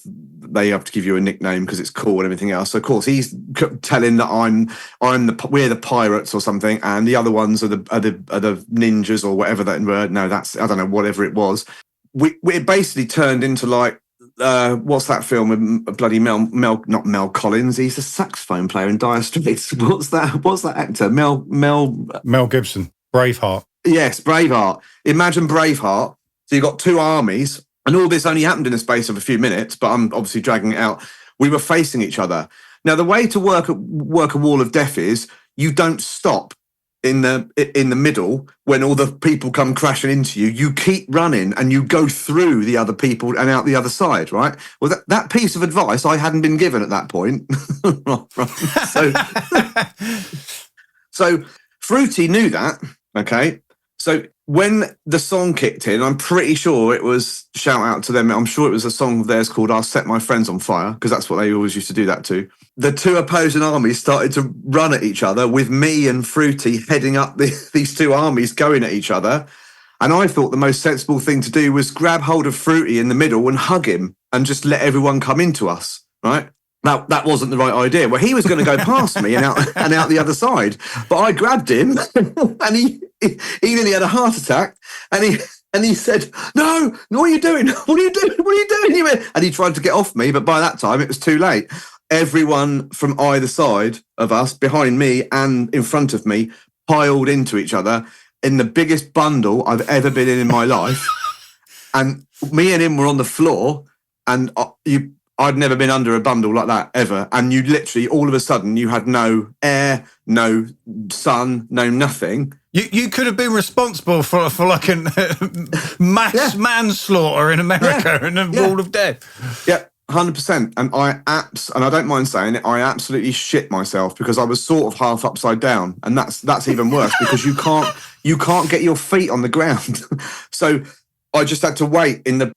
[SPEAKER 2] they have to give you a nickname because it's cool and everything else. So of course he's telling that we're the pirates or something, and the other ones are the ninjas or whatever that word. No, that's, I don't know, whatever it was. It basically turned into like, what's that film with bloody not Mel Collins? He's a saxophone player in Dire Straits. What's that actor?
[SPEAKER 1] Mel Gibson, Braveheart.
[SPEAKER 2] Yes, Braveheart. Imagine Braveheart. So you've got two armies, and all this only happened in the space of a few minutes, but I'm obviously dragging it out. We were facing each other. Now, the way to work a wall of death is you don't stop in the middle when all the people come crashing into you. You keep running and you go through the other people and out the other side, right? Well, that piece of advice I hadn't been given at that point. So Fruity knew that, okay? So when the song kicked in, I'm pretty sure it was, shout out to them, I'm sure it was a song of theirs called I'll Set My Friends on Fire, because that's what they always used to do that to. The two opposing armies started to run at each other with me and Fruity heading up these two armies going at each other. And I thought the most sensible thing to do was grab hold of Fruity in the middle and hug him and just let everyone come into us, right? Now, that wasn't the right idea. Well, he was going to go past me and out the other side. But I grabbed him and he nearly had a heart attack. And he said, no, what are you doing? What are you doing? What are you doing? He went, and he tried to get off me, but by that time it was too late. Everyone from either side of us, behind me and in front of me, piled into each other in the biggest bundle I've ever been in my life. And me and him were on the floor, and I'd never been under a bundle like that ever. And you literally, all of a sudden, you had no air, no sun, no nothing.
[SPEAKER 1] You could have been responsible for like a mass manslaughter in America and a wall of death.
[SPEAKER 2] Yeah, 100%. And I don't mind saying it, I absolutely shit myself because I was sort of half upside down. And that's even worse because you can't get your feet on the ground. So I just had to wait in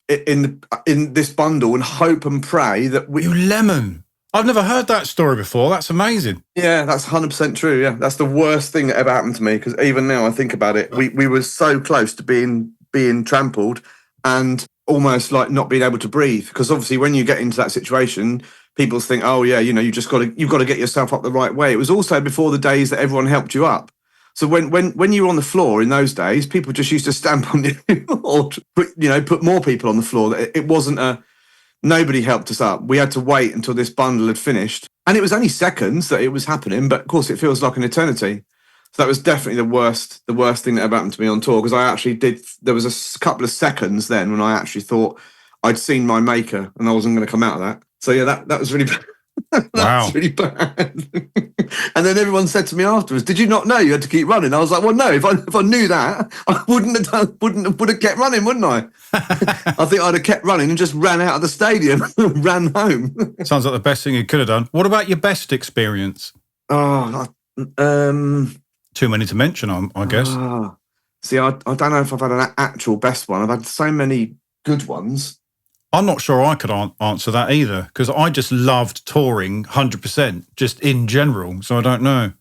[SPEAKER 2] this bundle and hope and pray that
[SPEAKER 1] You lemon. I've never heard that story before. That's amazing.
[SPEAKER 2] Yeah, that's 100% true. Yeah, that's the worst thing that ever happened to me because even now I think about it, we were so close to being trampled and almost like not being able to breathe. Because obviously, when you get into that situation, people think, "Oh yeah, you've got to get yourself up the right way." It was also before the days that everyone helped you up. So when you were on the floor in those days, people just used to stamp on you or put more people on the floor. It wasn't nobody helped us up. We had to wait until this bundle had finished. And it was only seconds that it was happening, but of course it feels like an eternity. So that was definitely the worst thing that ever happened to me on tour, because I actually there was a couple of seconds then when I actually thought I'd seen my maker and I wasn't going to come out of that. So yeah, that was really bad.
[SPEAKER 1] Wow.
[SPEAKER 2] That's really bad. And then everyone said to me afterwards, "Did you not know you had to keep running?" I was like, "Well, no. If I knew that, I would have kept running, wouldn't I?" I think I'd have kept running and just ran out of the stadium, ran home.
[SPEAKER 1] Sounds like the best thing you could have done. What about your best experience? Too many to mention, I guess.
[SPEAKER 2] See, I don't know if I've had an actual best one. I've had so many good ones.
[SPEAKER 1] I'm not sure I could answer that either, because I just loved touring 100%, just in general, so I don't know.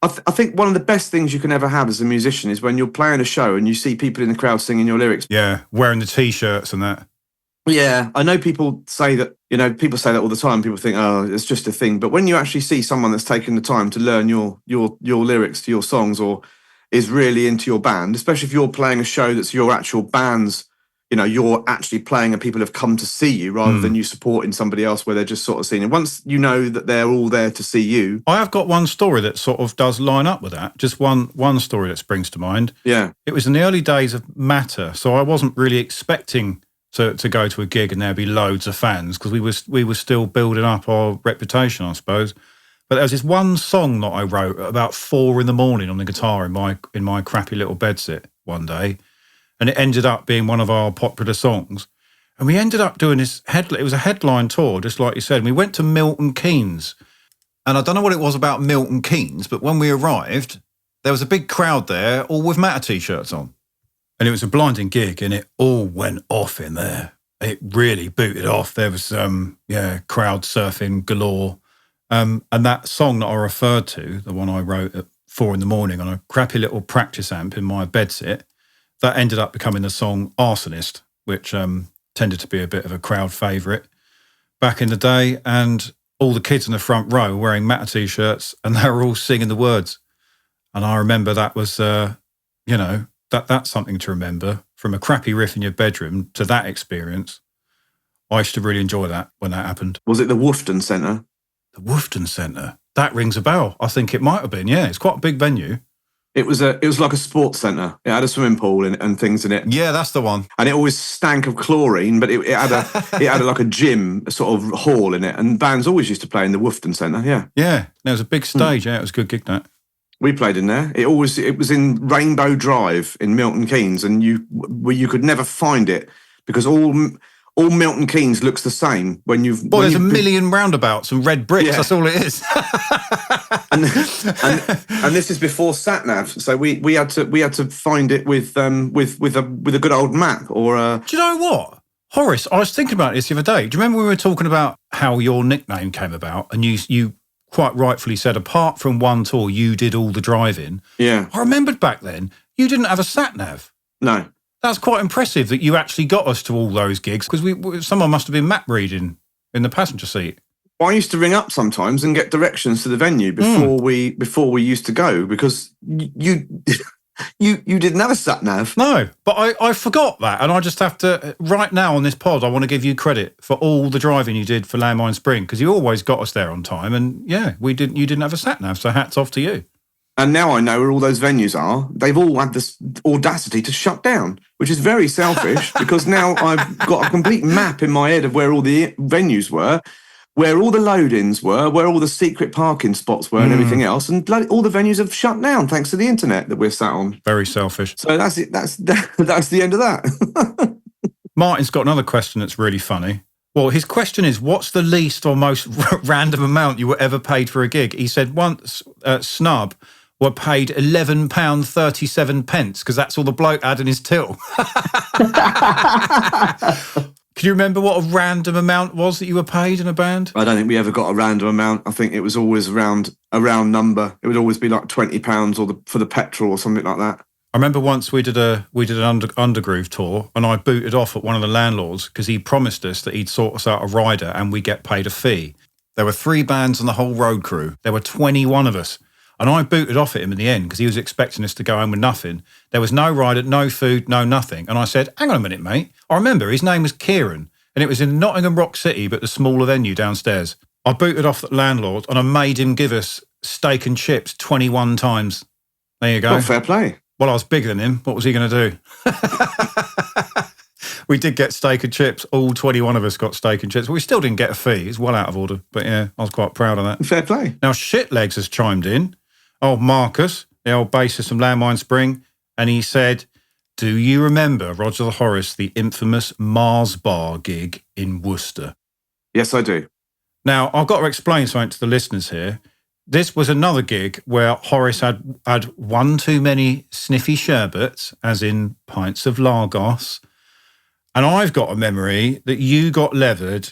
[SPEAKER 2] I think one of the best things you can ever have as a musician is when you're playing a show and you see people in the crowd singing your lyrics.
[SPEAKER 1] Yeah, wearing the T-shirts and that.
[SPEAKER 2] Yeah, I know people say that, people say that all the time. People think, oh, it's just a thing. But when you actually see someone that's taken the time to learn your lyrics to your songs or is really into your band, especially if you're playing a show that's your actual band's, you're actually playing and people have come to see you rather than you supporting somebody else where they're just sort of seeing it. Once you know that they're all there to see you.
[SPEAKER 1] I have got one story that sort of does line up with that. Just one story that springs to mind.
[SPEAKER 2] Yeah.
[SPEAKER 1] It was in the early days of Matter, so I wasn't really expecting to go to a gig and there'd be loads of fans because we were still building up our reputation, I suppose. But there was this one song that I wrote at about 4 a.m. on the guitar in my crappy little bedsit one day. And it ended up being one of our popular songs. And we ended up doing this it was a headline tour, just like you said. And we went to Milton Keynes. And I don't know what it was about Milton Keynes, but when we arrived, there was a big crowd there, all with Matter T-shirts on. And it was a blinding gig, and it all went off in there. It really booted off. There was, crowd surfing galore. And that song that I referred to, the one I wrote at 4 a.m. on a crappy little practice amp in my bedsit, that ended up becoming the song Arsonist, which tended to be a bit of a crowd favourite back in the day, and all the kids in the front row were wearing Matter T-shirts, and they were all singing the words. And I remember that was, that's something to remember. From a crappy riff in your bedroom to that experience, I used to really enjoy that when that happened.
[SPEAKER 2] Was it the Woofton Centre?
[SPEAKER 1] The Woofton Centre. That rings a bell. I think it might have been, yeah. It's quite a big venue.
[SPEAKER 2] It was like a sports centre. It had a swimming pool and things in it.
[SPEAKER 1] Yeah, that's the one.
[SPEAKER 2] And it always stank of chlorine, but it had like a gym, a sort of hall in it. And bands always used to play in the Woofton Centre, yeah.
[SPEAKER 1] Yeah, there was a big stage, yeah. It was a good gig, that.
[SPEAKER 2] We played in there. It was in Rainbow Drive in Milton Keynes, and you could never find it because all Milton Keynes looks the same when you've.
[SPEAKER 1] Boy, there's a million roundabouts and red bricks. Yeah. That's all it is.
[SPEAKER 2] and this is before sat nav, so we had to find it with a good old map or.
[SPEAKER 1] Do you know what, Horace? I was thinking about this the other day. Do you remember we were talking about how your nickname came about, and you quite rightfully said, apart from one tour, you did all the driving.
[SPEAKER 2] Yeah,
[SPEAKER 1] I remembered back then you didn't have a sat nav.
[SPEAKER 2] No.
[SPEAKER 1] That's quite impressive that you actually got us to all those gigs, because someone must have been map reading in the passenger seat.
[SPEAKER 2] Well, I used to ring up sometimes and get directions to the venue before we used to go, because you didn't have a sat nav.
[SPEAKER 1] No, but I forgot that, and I just have to right now on this pod. I want to give you credit for all the driving you did for Landmine Spring, because you always got us there on time, and yeah, you didn't have a sat nav, so hats off to you.
[SPEAKER 2] And now I know where all those venues are. They've all had this audacity to shut down, which is very selfish because now I've got a complete map in my head of where all the venues were, where all the load-ins were, where all the secret parking spots were and everything else. And all the venues have shut down thanks to the internet that we're sat on.
[SPEAKER 1] Very selfish.
[SPEAKER 2] So that's it. That's the end of that.
[SPEAKER 1] Martin's got another question that's really funny. Well, his question is, what's the least or most random amount you were ever paid for a gig? He said once Snub were paid £11.37 because that's all the bloke had in his till. Can you remember what a random amount was that you were paid in a band?
[SPEAKER 2] I don't think we ever got a random amount. I think it was always around a round number. It would always be like £20 for the petrol or something like that.
[SPEAKER 1] I remember once we did an undergroove tour, and I booted off at one of the landlords because he promised us that he'd sort us out a rider and we get paid a fee. There were 3 bands on the whole road crew. There were 21 of us. And I booted off at him in the end because he was expecting us to go home with nothing. There was no rider, no food, no nothing. And I said, hang on a minute, mate. I remember his name was Kieran, and it was in Nottingham Rock City, but the smaller venue downstairs. I booted off the landlord and I made him give us steak and chips 21 times. There you go.
[SPEAKER 2] Well, fair play.
[SPEAKER 1] Well, I was bigger than him. What was he going to do? We did get steak and chips. All 21 of us got steak and chips. But we still didn't get a fee. It's well out of order. But yeah, I was quite proud of that.
[SPEAKER 2] Fair play.
[SPEAKER 1] Now, Shitlegs has chimed in. Old Marcus, the old bassist from Landmine Spring. And he said, do you remember, Roger the Horace, the infamous Mars Bar gig in Worcester?
[SPEAKER 2] Yes, I do.
[SPEAKER 1] Now, I've got to explain something to the listeners here. This was another gig where Horace had one too many sniffy sherbets, as in pints of Lagos. And I've got a memory that you got leathered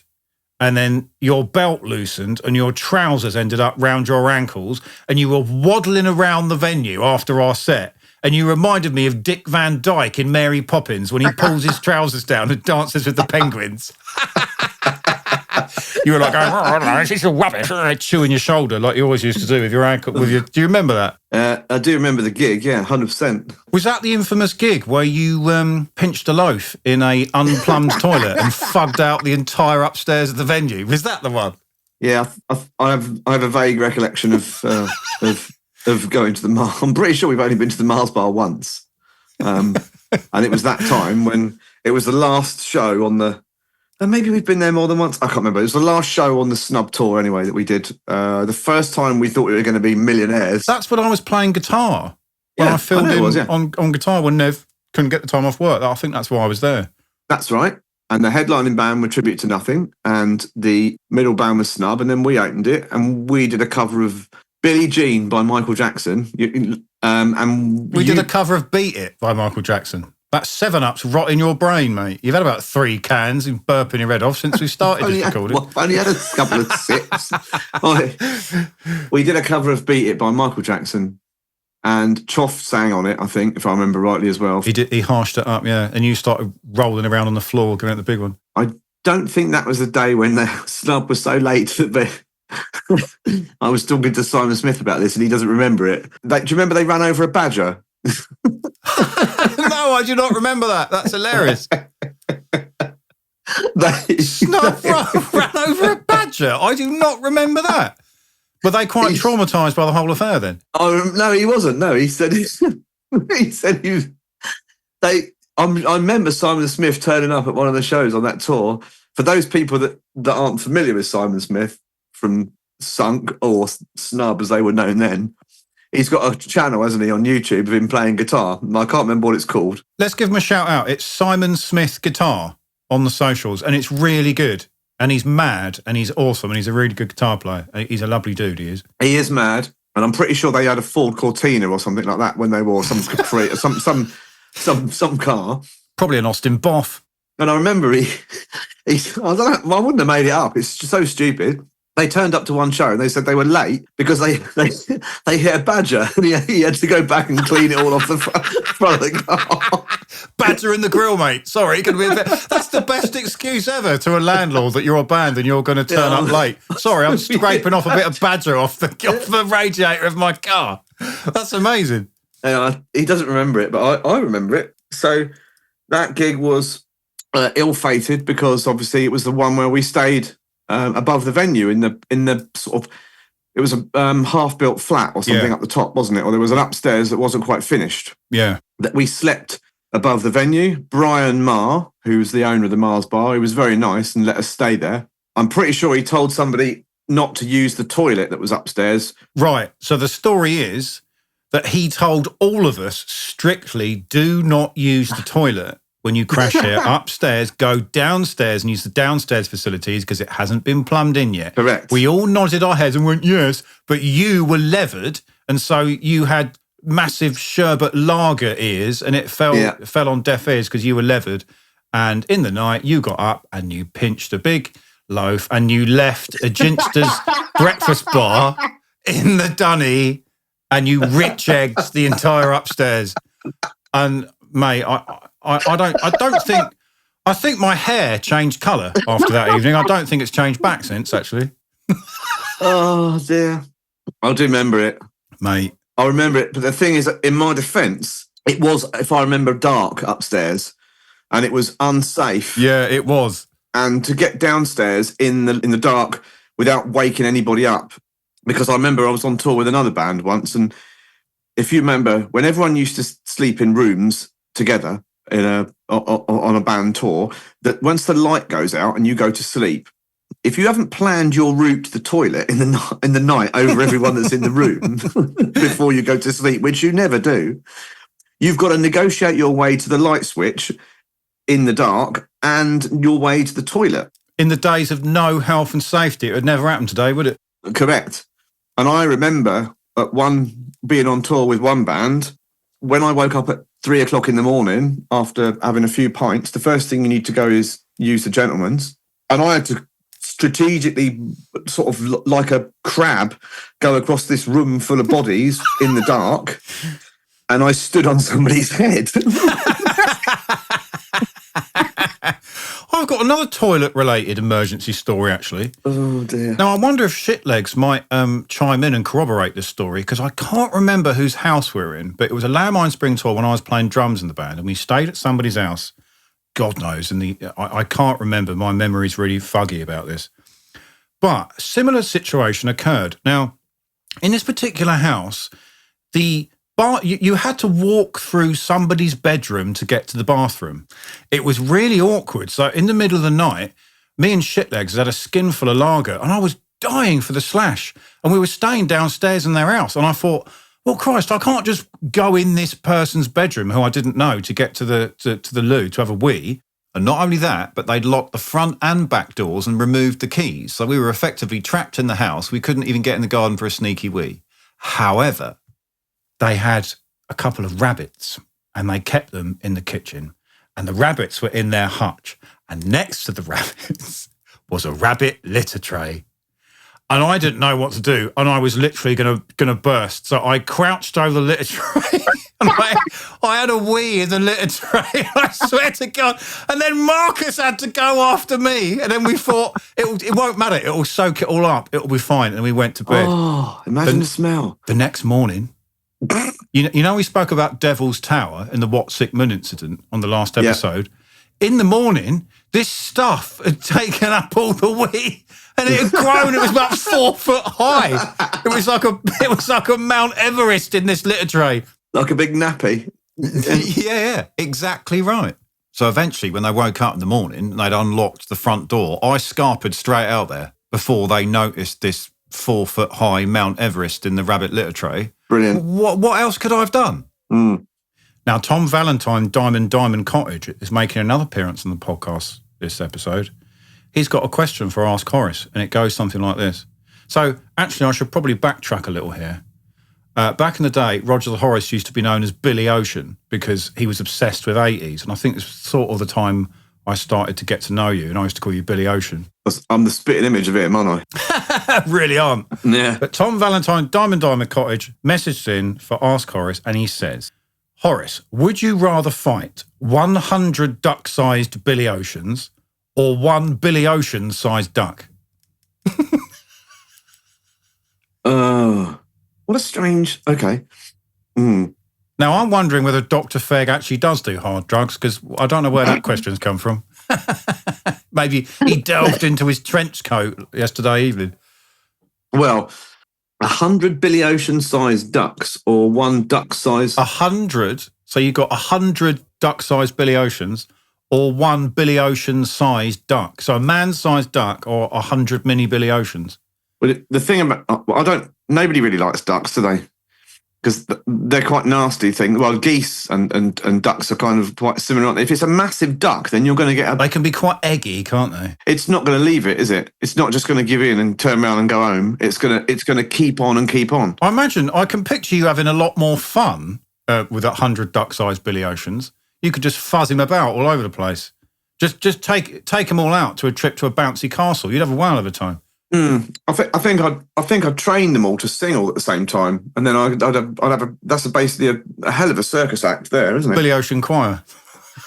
[SPEAKER 1] and then your belt loosened and your trousers ended up round your ankles and you were waddling around the venue after our set. And you reminded me of Dick Van Dyke in Mary Poppins when he pulls his trousers down and dances with the penguins. You were like, oh, this is rubbish, chewing your shoulder like you always used to do with your ankle. Do you remember that?
[SPEAKER 2] I do remember the gig, yeah, 100%.
[SPEAKER 1] Was that the infamous gig where you pinched a loaf in a unplumbed toilet and fugged out the entire upstairs of the venue? Was that the one?
[SPEAKER 2] Yeah, I have a vague recollection of going to the Mars. I'm pretty sure we've only been to the Mars Bar once. And it was that time when it was the last show on the... And maybe we've been there more than once. I can't remember. It was the last show on the Snub tour anyway that we did. The first time we thought we were going to be millionaires.
[SPEAKER 1] That's when I was playing guitar. When I filled in on guitar when Nev couldn't get the time off work. I think that's why I was there.
[SPEAKER 2] That's right. And the headlining band were Tribute to Nothing and the middle band was Snub, and then we opened it and we did a cover of Billie Jean by Michael Jackson. And
[SPEAKER 1] we did a cover of Beat It by Michael Jackson. That 7-Up's rot in your brain, mate. You've had about 3 cans and burping your head off since we started this recording.
[SPEAKER 2] I've only had a couple of sips. We did a cover of Beat It by Michael Jackson. and Choff sang on it, I think, if I remember rightly as well.
[SPEAKER 1] He did. He harshed it up, yeah. And you started rolling around on the floor, going at the big one.
[SPEAKER 2] I don't think that was the day when the snub was so late that I was talking to Simon Smith about this and he doesn't remember it. Do you remember they ran over a badger?
[SPEAKER 1] No, I do not remember that. That's hilarious. Snub ran over a badger. I do not remember that. Were they quite traumatised by the whole affair then?
[SPEAKER 2] Oh no, he wasn't. No, he said I remember Simon Smith turning up at one of the shows on that tour. For those people that aren't familiar with Simon Smith from Sunk or Snub as they were known then, he's got a channel, hasn't he, on YouTube of him playing guitar. I can't remember what it's called.
[SPEAKER 1] Let's give him a shout out. It's Simon Smith Guitar on the socials, and it's really good. And he's mad, and he's awesome, and he's a really good guitar player. He's a lovely dude, he is.
[SPEAKER 2] He is mad, and I'm pretty sure they had a Ford Cortina or something like that when they wore some Capri, some car.
[SPEAKER 1] Probably an Austin Boff.
[SPEAKER 2] And I remember I don't know, I wouldn't have made it up. It's just so stupid. They turned up to one show and they said they were late because they hit a badger and he had to go back and clean it all off the front of the car.
[SPEAKER 1] Badger in the grill, mate. Sorry, it could be that's the best excuse ever to a landlord that you're a band and you're going to turn up late. Sorry, I'm scraping off a bit of badger off the radiator of my car. That's amazing.
[SPEAKER 2] He doesn't remember it, but I remember it. So that gig was ill-fated because obviously it was the one where we stayed above the venue in the sort of, it was a half-built flat or something up the top, wasn't it? Or there was an upstairs that wasn't quite finished.
[SPEAKER 1] Yeah.
[SPEAKER 2] That we slept above the venue. Brian Marr, who's the owner of the Mars Bar, he was very nice and let us stay there. I'm pretty sure he told somebody not to use the toilet that was upstairs.
[SPEAKER 1] Right. So the story is that he told all of us strictly, do not use the toilet when you crash here upstairs, go downstairs and use the downstairs facilities because it hasn't been plumbed in yet.
[SPEAKER 2] Correct.
[SPEAKER 1] We all nodded our heads and went, yes, but you were levered and so you had massive sherbet lager ears and it fell on deaf ears because you were levered. And in the night, you got up and you pinched a big loaf and you left a Ginster's breakfast bar in the dunny and you rich eggs the entire upstairs. And mate, I think my hair changed colour after that evening. I don't think it's changed back since, actually.
[SPEAKER 2] Oh, dear. I do remember it.
[SPEAKER 1] Mate.
[SPEAKER 2] I remember it. But the thing is, in my defence, it was, if I remember, dark upstairs and it was unsafe.
[SPEAKER 1] Yeah, it was.
[SPEAKER 2] And to get downstairs in the dark without waking anybody up, because I remember I was on tour with another band once, and if you remember, when everyone used to sleep in rooms together on a band tour, that once the light goes out and you go to sleep, if you haven't planned your route to the toilet in the night over everyone that's in the room before you go to sleep, which you never do, you've got to negotiate your way to the light switch in the dark and your way to the toilet.
[SPEAKER 1] In the days of no health and safety, it would never happen today, would it?
[SPEAKER 2] Correct. And I remember being on tour with one band, when I woke up at 3 o'clock in the morning after having a few pints, the first thing you need to go is use the gentleman's. And I had to strategically, sort of like a crab, go across this room full of bodies in the dark, and I stood on somebody's head.
[SPEAKER 1] I've got another toilet-related emergency story, actually.
[SPEAKER 2] Oh, dear.
[SPEAKER 1] Now, I wonder if Shitlegs might chime in and corroborate this story, because I can't remember whose house we were in, but it was a Landmine Spring tour when I was playing drums in the band, and we stayed at somebody's house. God knows, and I can't remember. My memory's really fuggy about this. But a similar situation occurred. Now, in this particular house, the bar, you had to walk through somebody's bedroom to get to the bathroom. It was really awkward. So in the middle of the night, me and Shitlegs had a skinful of lager and I was dying for the slash. And we were staying downstairs in their house. And I thought, well, Christ, I can't just go in this person's bedroom who I didn't know to get to the loo to have a wee. And not only that, but they'd locked the front and back doors and removed the keys. So we were effectively trapped in the house. We couldn't even get in the garden for a sneaky wee. However, they had a couple of rabbits and they kept them in the kitchen. And the rabbits were in their hutch. And next to the rabbits was a rabbit litter tray. And I didn't know what to do, and I was literally gonna burst. So I crouched over the litter tray, and I had a wee in the litter tray. I swear to God. And then Marcus had to go after me, and then we thought it won't matter. It will soak it all up. It will be fine. And we went to bed.
[SPEAKER 2] Oh, imagine the smell.
[SPEAKER 1] The next morning, you know, we spoke about Devil's Tower in the What Sick Moon incident on the last episode. Yeah. In the morning, this stuff had taken up all the wee. And it had grown. It was about 4 foot high. It was like a Mount Everest in this litter tray.
[SPEAKER 2] Like a big nappy.
[SPEAKER 1] Yeah, exactly right. So eventually, when they woke up in the morning and they'd unlocked the front door, I scarpered straight out there before they noticed this 4 foot high Mount Everest in the rabbit litter tray.
[SPEAKER 2] Brilliant.
[SPEAKER 1] What else could I have done?
[SPEAKER 2] Mm.
[SPEAKER 1] Now, Tom Valentine, Diamond Cottage, is making another appearance on the podcast this episode. He's got a question for Ask Horace, and it goes something like this. So, actually, I should probably backtrack a little here. Back in the day, Roger the Horace used to be known as Billy Ocean because he was obsessed with 80s. And I think it's sort of the time I started to get to know you, and I used to call you Billy Ocean.
[SPEAKER 2] I'm the spitting image of him, aren't I?
[SPEAKER 1] Really aren't.
[SPEAKER 2] Yeah.
[SPEAKER 1] But Tom Valentine, Diamond Cottage, messaged in for Ask Horace, and he says, Horace, would you rather fight 100 duck-sized Billy Oceans or one Billy Ocean-sized duck?
[SPEAKER 2] What a strange... Okay. Mm.
[SPEAKER 1] Now, I'm wondering whether Dr. Fegg actually does do hard drugs, because I don't know where that question's come from. Maybe he delved into his trench coat yesterday evening.
[SPEAKER 2] Well, 100 Billy Ocean-sized ducks or one duck-sized...
[SPEAKER 1] 100? So you got 100 duck-sized Billy Oceans or one Billy Ocean-sized duck. So a man-sized duck or 100 mini Billy Oceans.
[SPEAKER 2] Well, the thing about... Nobody really likes ducks, do they? Because they're quite nasty things. Well, geese and ducks are kind of quite similar, aren't they? If it's a massive duck, then you're going to get
[SPEAKER 1] They can be quite eggy, can't they?
[SPEAKER 2] It's not going to leave it, is it? It's not just going to give in and turn around and go home. It's going to keep on and keep on.
[SPEAKER 1] I can picture you having a lot more fun with 100 duck-sized Billy Oceans. You could just fuzz him about all over the place. Just take them all out to a trip to a bouncy castle. You'd have a whale of a time.
[SPEAKER 2] I think I'd train them all to sing all at the same time, and then I'd have that's basically a hell of a circus act there, isn't it?
[SPEAKER 1] Billy Ocean Choir.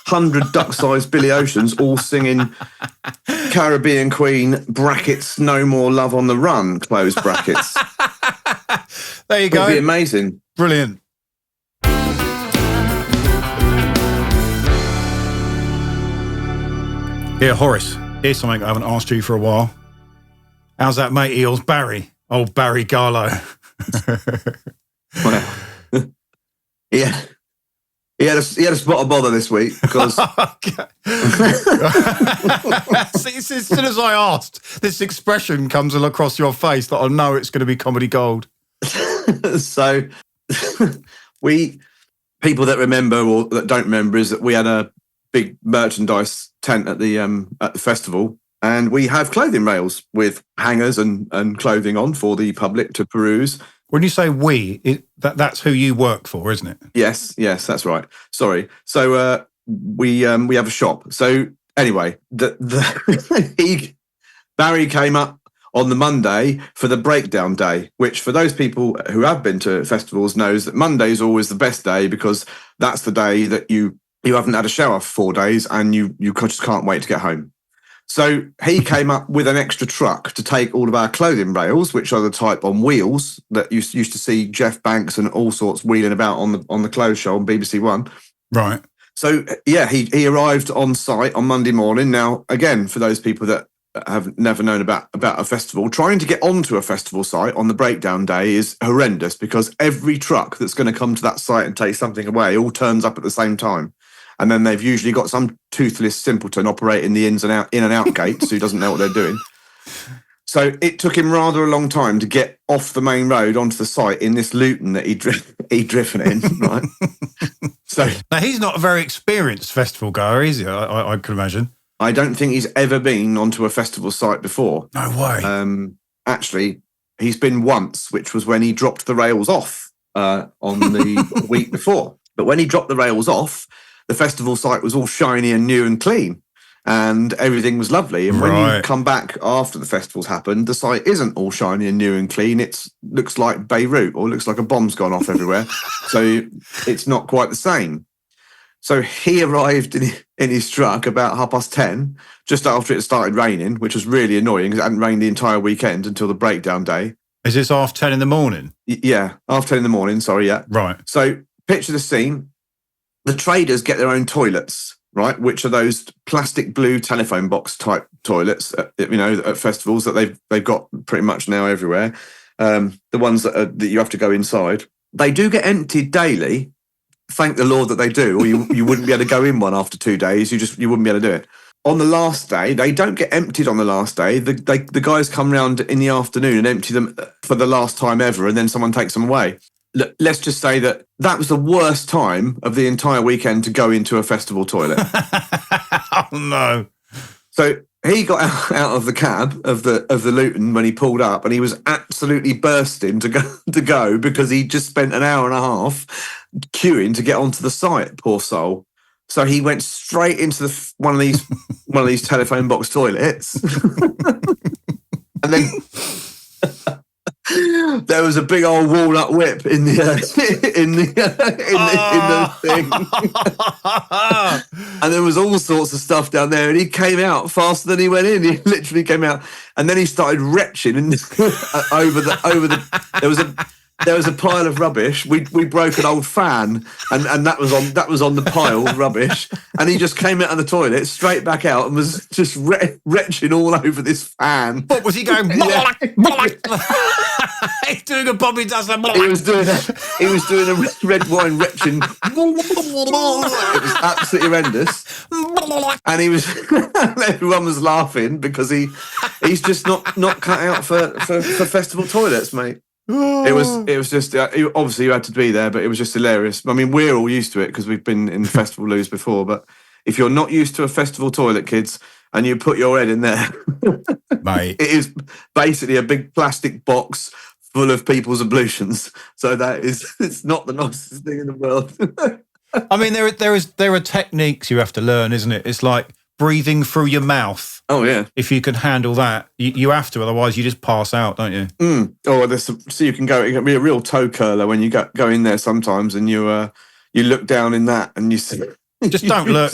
[SPEAKER 2] 100 duck-sized Billy Oceans all singing Caribbean Queen brackets No More Love on the Run close brackets.
[SPEAKER 1] There you go.
[SPEAKER 2] It'd be amazing.
[SPEAKER 1] Brilliant. Here, Horace. Here's something I haven't asked you for a while. How's that mate Eels, Barry? Old Barry Garlow.
[SPEAKER 2] Well, yeah. He had a spot of bother this week because...
[SPEAKER 1] See, as soon as I asked, this expression comes across your face that I know it's going to be comedy gold.
[SPEAKER 2] So people that remember or that don't remember is that we had a big merchandise tent at the festival. And we have clothing rails with hangers and clothing on for the public to peruse.
[SPEAKER 1] When you say that's who you work for, isn't it?
[SPEAKER 2] Yes, that's right. Sorry. So we have a shop. So anyway, Barry came up on the Monday for the breakdown day, which for those people who have been to festivals knows that Monday is always the best day because that's the day that you haven't had a shower for 4 days and you just can't wait to get home. So he came up with an extra truck to take all of our clothing rails, which are the type on wheels that you used to see Jeff Banks and all sorts wheeling about on the clothes show on BBC One.
[SPEAKER 1] Right.
[SPEAKER 2] So, yeah, he arrived on site on Monday morning. Now, again, for those people that have never known about a festival, trying to get onto a festival site on the breakdown day is horrendous because every truck that's going to come to that site and take something away all turns up at the same time. And then they've usually got some toothless simpleton operating the in and out gates who doesn't know what they're doing. So it took him rather a long time to get off the main road onto the site in this Luton that he'd driven in, right? So
[SPEAKER 1] now he's not a very experienced festival goer, is he? I could imagine.
[SPEAKER 2] I don't think he's ever been onto a festival site before.
[SPEAKER 1] No way.
[SPEAKER 2] Actually, he's been once, which was when he dropped the rails off on the week before. But when he dropped the rails off, the festival site was all shiny and new and clean. and everything was lovely. And when
[SPEAKER 1] Right.
[SPEAKER 2] you come back after the festivals happened, the site isn't all shiny and new and clean. It looks like Beirut, or looks like a bomb's gone off everywhere. So it's not quite the same. So he arrived in his truck about 10:30, just after it started raining, which was really annoying because it hadn't rained the entire weekend until the breakdown day.
[SPEAKER 1] Is this 10:30 in the morning?
[SPEAKER 2] Yeah, 10:30 in the morning, sorry, yeah.
[SPEAKER 1] Right.
[SPEAKER 2] So picture the scene. The traders get their own toilets, right, which are those plastic blue telephone box type toilets, at festivals that they've got pretty much now everywhere. The ones that you have to go inside. They do get emptied daily. Thank the Lord that they do, or you wouldn't be able to go in one after 2 days. You wouldn't be able to do it. On the last day, they don't get emptied on the last day. The guys come round in the afternoon and empty them for the last time ever, and then someone takes them away. Let's just say that was the worst time of the entire weekend to go into a festival toilet.
[SPEAKER 1] Oh, no.
[SPEAKER 2] So he got out of the cab of the Luton when he pulled up, and he was absolutely bursting to go because he just spent an hour and a half queuing to get onto the site. Poor soul. So he went straight into one of these telephone box toilets, and then there was a big old walnut whip in the thing, and there was all sorts of stuff down there. And he came out faster than he went in. He literally came out, and then he started retching over the. There was a pile of rubbish. We broke an old fan, and that was on the pile of rubbish. And he just came out of the toilet, straight back out, and was just retching all over this fan.
[SPEAKER 1] What was he going? He's doing a Bobby Dazzler.
[SPEAKER 2] He was doing a red wine retching. It was absolutely horrendous. And everyone was laughing because he's just not cut out for festival toilets, mate. It was just obviously you had to be there, but it was just hilarious. I mean, we're all used to it because we've been in festival loos before. But if you're not used to a festival toilet, kids, and you put your head in there,
[SPEAKER 1] Mate,
[SPEAKER 2] it is basically a big plastic box full of people's ablutions. So it's not the nicest thing in the world.
[SPEAKER 1] I mean, there are techniques you have to learn, isn't it? It's like breathing through your mouth.
[SPEAKER 2] Oh yeah.
[SPEAKER 1] If you can handle that, you have to. Otherwise, you just pass out, don't you?
[SPEAKER 2] Oh, so you can go. It can be a real toe curler when you go in there sometimes, and you look down in that, and you see.
[SPEAKER 1] Just don't look.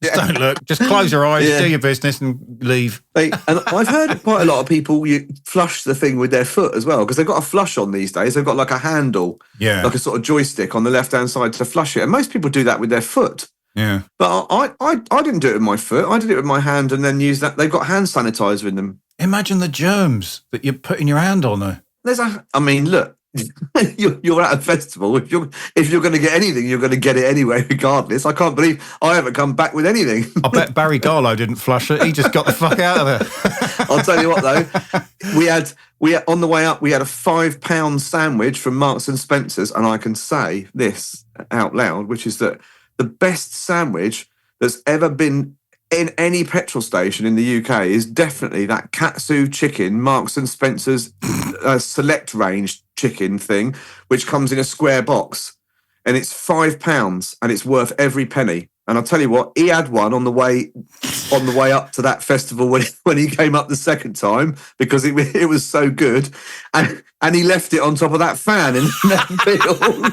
[SPEAKER 1] Just don't look. Just close your eyes, do your business, and leave.
[SPEAKER 2] And I've heard quite a lot of people flush the thing with their foot as well, because they've got a flush on these days. They've got like a handle, like a sort of joystick on the left-hand side to flush it, and most people do that with their foot.
[SPEAKER 1] Yeah.
[SPEAKER 2] But I didn't do it with my foot. I did it with my hand and then use that. They've got hand sanitizer in them.
[SPEAKER 1] Imagine the germs that you're putting your hand on there.
[SPEAKER 2] Look, you're at a festival. If you're going to get anything, you're going to get it anyway, regardless. I can't believe I haven't come back with anything.
[SPEAKER 1] I bet Barry Garlow didn't flush it. He just got the fuck out of there.
[SPEAKER 2] I'll tell you what, though. We had on the way up, we had a £5 sandwich from Marks and Spencer's, and I can say this out loud, which is that the best sandwich that's ever been in any petrol station in the UK is definitely that katsu chicken, Marks and Spencer's select range chicken thing, which comes in a square box, and it's £5 and it's worth every penny. And I'll tell you what, he had one on the way up to that festival when he came up the second time because it was so good, and he left it on top of that fan in that field.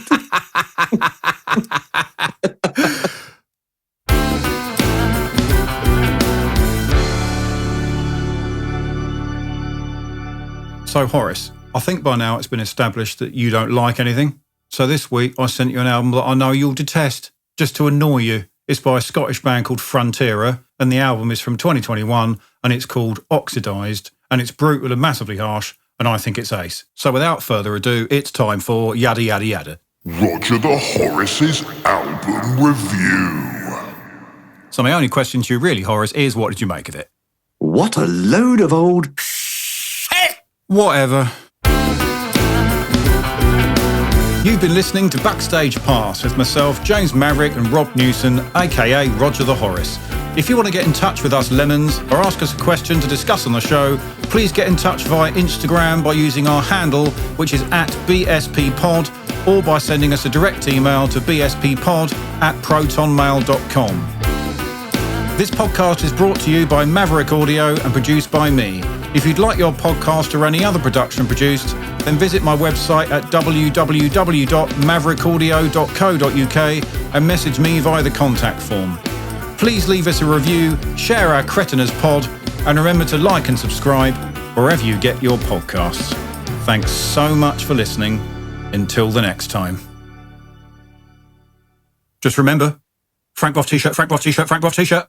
[SPEAKER 1] So, Horace, I think by now it's been established that you don't like anything. So this week I sent you an album that I know you'll detest, just to annoy you. It's by a Scottish band called Frontierer, and the album is from 2021, and it's called Oxidised, and it's brutal and massively harsh, and I think it's ace. So without further ado, it's time for Yada Yada Yada.
[SPEAKER 5] Roger the Horace's album review.
[SPEAKER 1] So my only question to you really, Horace, is what did you make of it?
[SPEAKER 2] What a load of old...
[SPEAKER 1] Whatever. You've been listening to Backstage Pass with myself, James Maverick, and Rob Newson, aka Roger the Horace. If you want to get in touch with us lemons or ask us a question to discuss on the show, please get in touch via Instagram by using our handle, which is @BSPpod, or by sending us a direct email to bsppod@protonmail.com. This podcast is brought to you by Maverick Audio and produced by me. If you'd like your podcast or any other production produced, then visit my website at www.maverickaudio.co.uk and message me via the contact form. Please leave us a review, share our Cretinous pod, and remember to like and subscribe wherever you get your podcasts. Thanks so much for listening. Until the next time. Just remember, Frank Boff t-shirt, Frank Boff t-shirt, Frank Boff t-shirt.